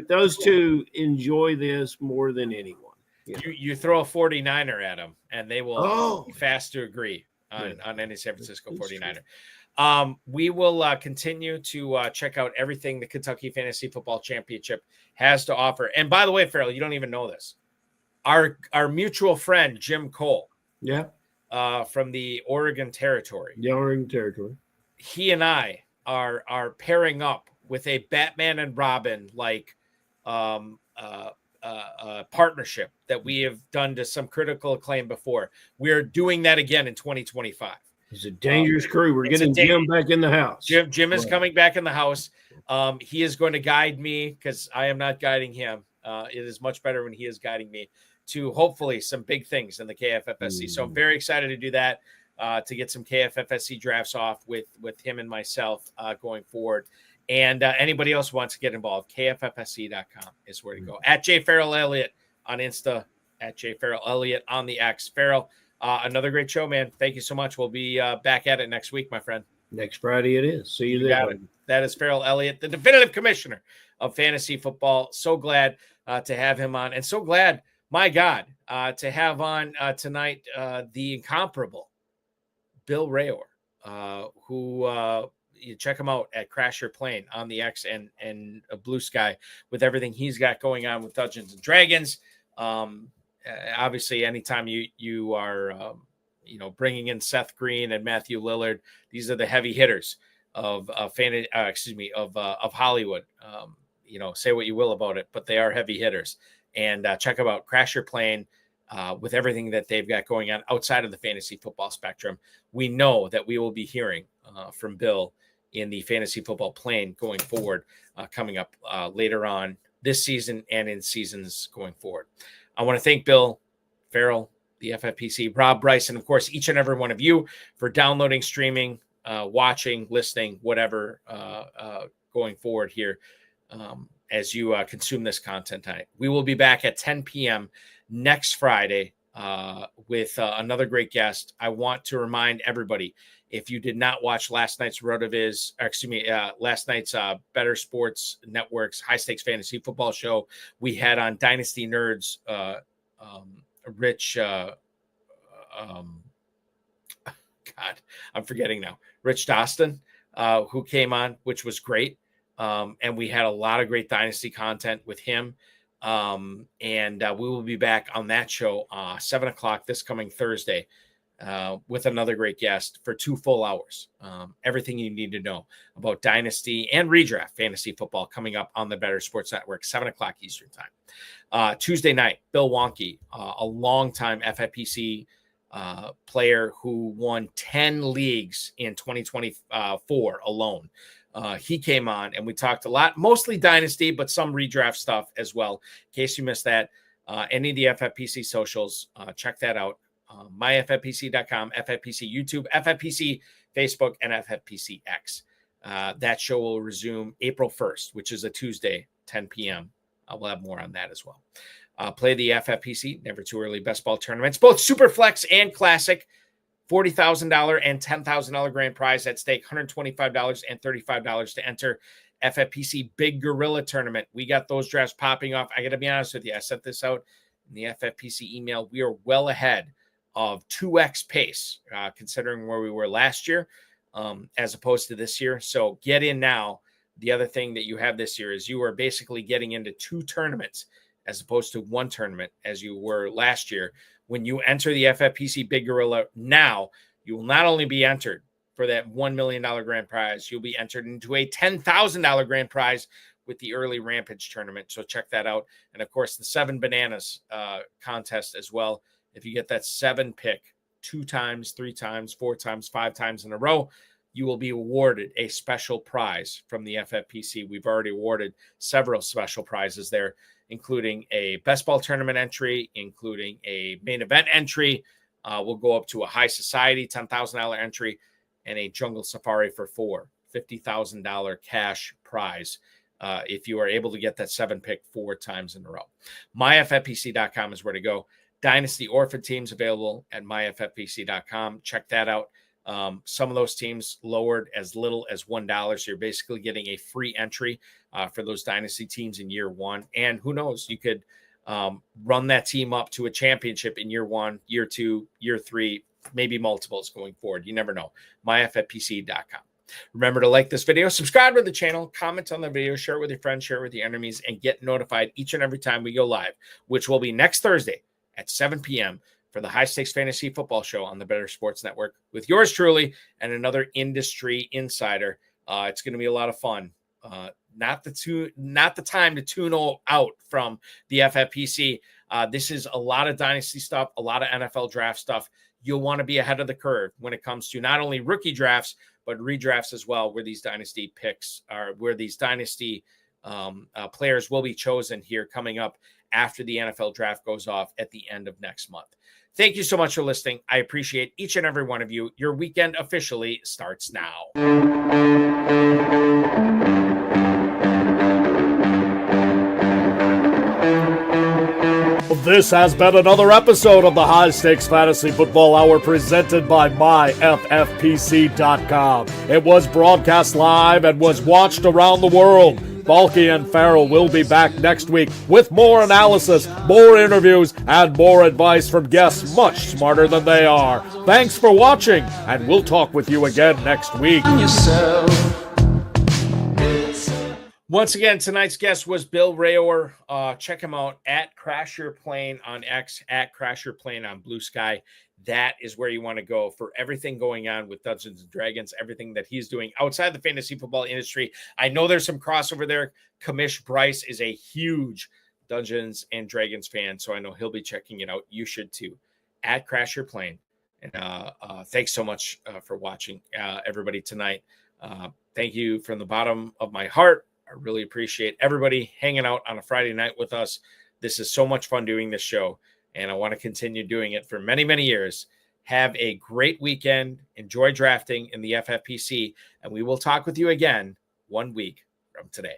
those two enjoy this more than anyone. You throw a 49er at them, and they will be fast to agree on any San Francisco 49er. We will continue to check out everything the Kentucky Fantasy Football Championship has to offer. And by the way, Ferrell, you don't even know this. Our mutual friend, Jim Cole, from the Oregon Territory. The Oregon Territory. He and I are pairing up with a Batman and Robin partnership that we have done to some critical acclaim before. We're doing that again in 2025. It's a dangerous crew. We're getting Jim back in the house. Jim is coming back in the house. He is going to guide me because I am not guiding him. It is much better when he is guiding me to hopefully some big things in the KFFSC. So I'm very excited to do that, to get some KFFSC drafts off with him and myself going forward. And anybody else wants to get involved, kffsc.com is where to go. At jferrellelliott on Insta, at jferrellelliott on the X. Ferrell, another great show, man. Thank you so much. We'll be back at it next week, my friend. Next Friday it is. See you there. That is Ferrell Elliott, the definitive commissioner of fantasy football. So glad to have him on, and so glad, my God, to have on tonight the incomparable Bill Rehor, who you check him out at Crash Your Plane on the X and Blue Sky with everything he's got going on with Dungeons and Dragons. Obviously, anytime you are bringing in Seth Green and Matthew Lillard, these are the heavy hitters of Hollywood. Say what you will about it, but they are heavy hitters. And check them out, Crash Your Plane, with everything that they've got going on outside of the fantasy football spectrum. We know that we will be hearing from Bill in the fantasy football plane going forward, coming up later on this season and in seasons going forward. I want to thank Bill, Ferrell, the FFPC, Rob Bryce, and of course, each and every one of you for downloading, streaming, watching, listening, whatever, going forward here as you consume this content tonight. We will be back at 10 p.m. next Friday with another great guest. I want to remind everybody, if you did not watch last night's last night's Better Sports Network's High Stakes Fantasy Football show, we had on Dynasty Nerds, Rich, God, I'm forgetting now, Rich Doston who came on, which was great. And we had a lot of great Dynasty content with him. And we will be back on that show 7 o'clock this coming Thursday with another great guest for 2 full hours. Everything you need to know about Dynasty and Redraft Fantasy Football coming up on the Better Sports Network, 7 o'clock Eastern Time. Tuesday night, Bill Wonky, a longtime FFPC player who won 10 leagues in 2024 alone. He came on and we talked a lot, mostly Dynasty, but some redraft stuff as well. In case you missed that, any of the FFPC socials, check that out. myffpc.com, FFPC YouTube, FFPC Facebook, and FFPC X. That show will resume April 1st, which is a Tuesday, 10 p.m. We'll have more on that as well. Play the FFPC Never Too Early Best Ball tournaments, both Superflex and Classic. $40,000 and $10,000 grand prize at stake, $125 and $35 to enter. FFPC Big Gorilla Tournament. We got those drafts popping off. I got to be honest with you. I sent this out in the FFPC email. We are well ahead of 2x pace, considering where we were last year as opposed to this year. So get in now. The other thing that you have this year is you are basically getting into 2 tournaments as opposed to 1 tournament as you were last year. When you enter the FFPC Big Gorilla now, you will not only be entered for that $1 million grand prize, you'll be entered into a $10,000 grand prize with the early Rampage tournament. So check that out. And of course, the 7 Bananas contest as well. If you get that 7 pick 2 times, 3 times, 4 times, 5 times in a row, you will be awarded a special prize from the FFPC. We've already awarded several special prizes there, including a best ball tournament entry, including a main event entry. We'll go up to a high society $10,000 entry and a jungle safari for 4, $50,000 cash prize. If you are able to get that 7 pick 4 times in a row. myffpc.com is where to go. Dynasty Orphan Teams available at myffpc.com. Check that out. Some of those teams lowered as little as $1. So you're basically getting a free entry for those Dynasty teams in year 1. And who knows, you could run that team up to a championship in year 1, year 2, year 3, maybe multiples going forward. You never know. myffpc.com. Remember to like this video, subscribe to the channel, comment on the video, share it with your friends, share it with your enemies, and get notified each and every time we go live, which will be next Thursday at 7 p.m. for the High Stakes Fantasy Football Show on the Better Sports Network with yours truly and another industry insider. It's going to be a lot of fun. Not the time to tune out from the FFPC. This is a lot of Dynasty stuff, a lot of NFL draft stuff. You'll want to be ahead of the curve when it comes to not only rookie drafts, but redrafts as well, where these Dynasty picks are, where these Dynasty players will be chosen here coming up after the NFL draft goes off at the end of next month. Thank you so much for listening. I appreciate each and every one of you. Your weekend officially starts now. This has been another episode of the High Stakes Fantasy Football Hour presented by myffpc.com. It was broadcast live and was watched around the world. Balky and Ferrell will be back next week with more analysis, more interviews, and more advice from guests much smarter than they are. Thanks for watching, and we'll talk with you again next week. Once again, tonight's guest was Bill Rehor. Check him out at Crash Your Plane on X, at Crash Your Plane on Blue Sky. That is where you want to go for everything going on with Dungeons and Dragons, everything that he's doing outside the fantasy football industry. I know there's some crossover there. Kamish Bryce is a huge Dungeons and Dragons fan, so I know he'll be checking it out. You should too. At Crash Your Plane. And thanks so much for watching, everybody, tonight. Thank you from the bottom of my heart. I really appreciate everybody hanging out on a Friday night with us. This is so much fun doing this show, and I want to continue doing it for many, many years. Have a great weekend. Enjoy drafting in the FFPC, and we will talk with you again 1 week from today.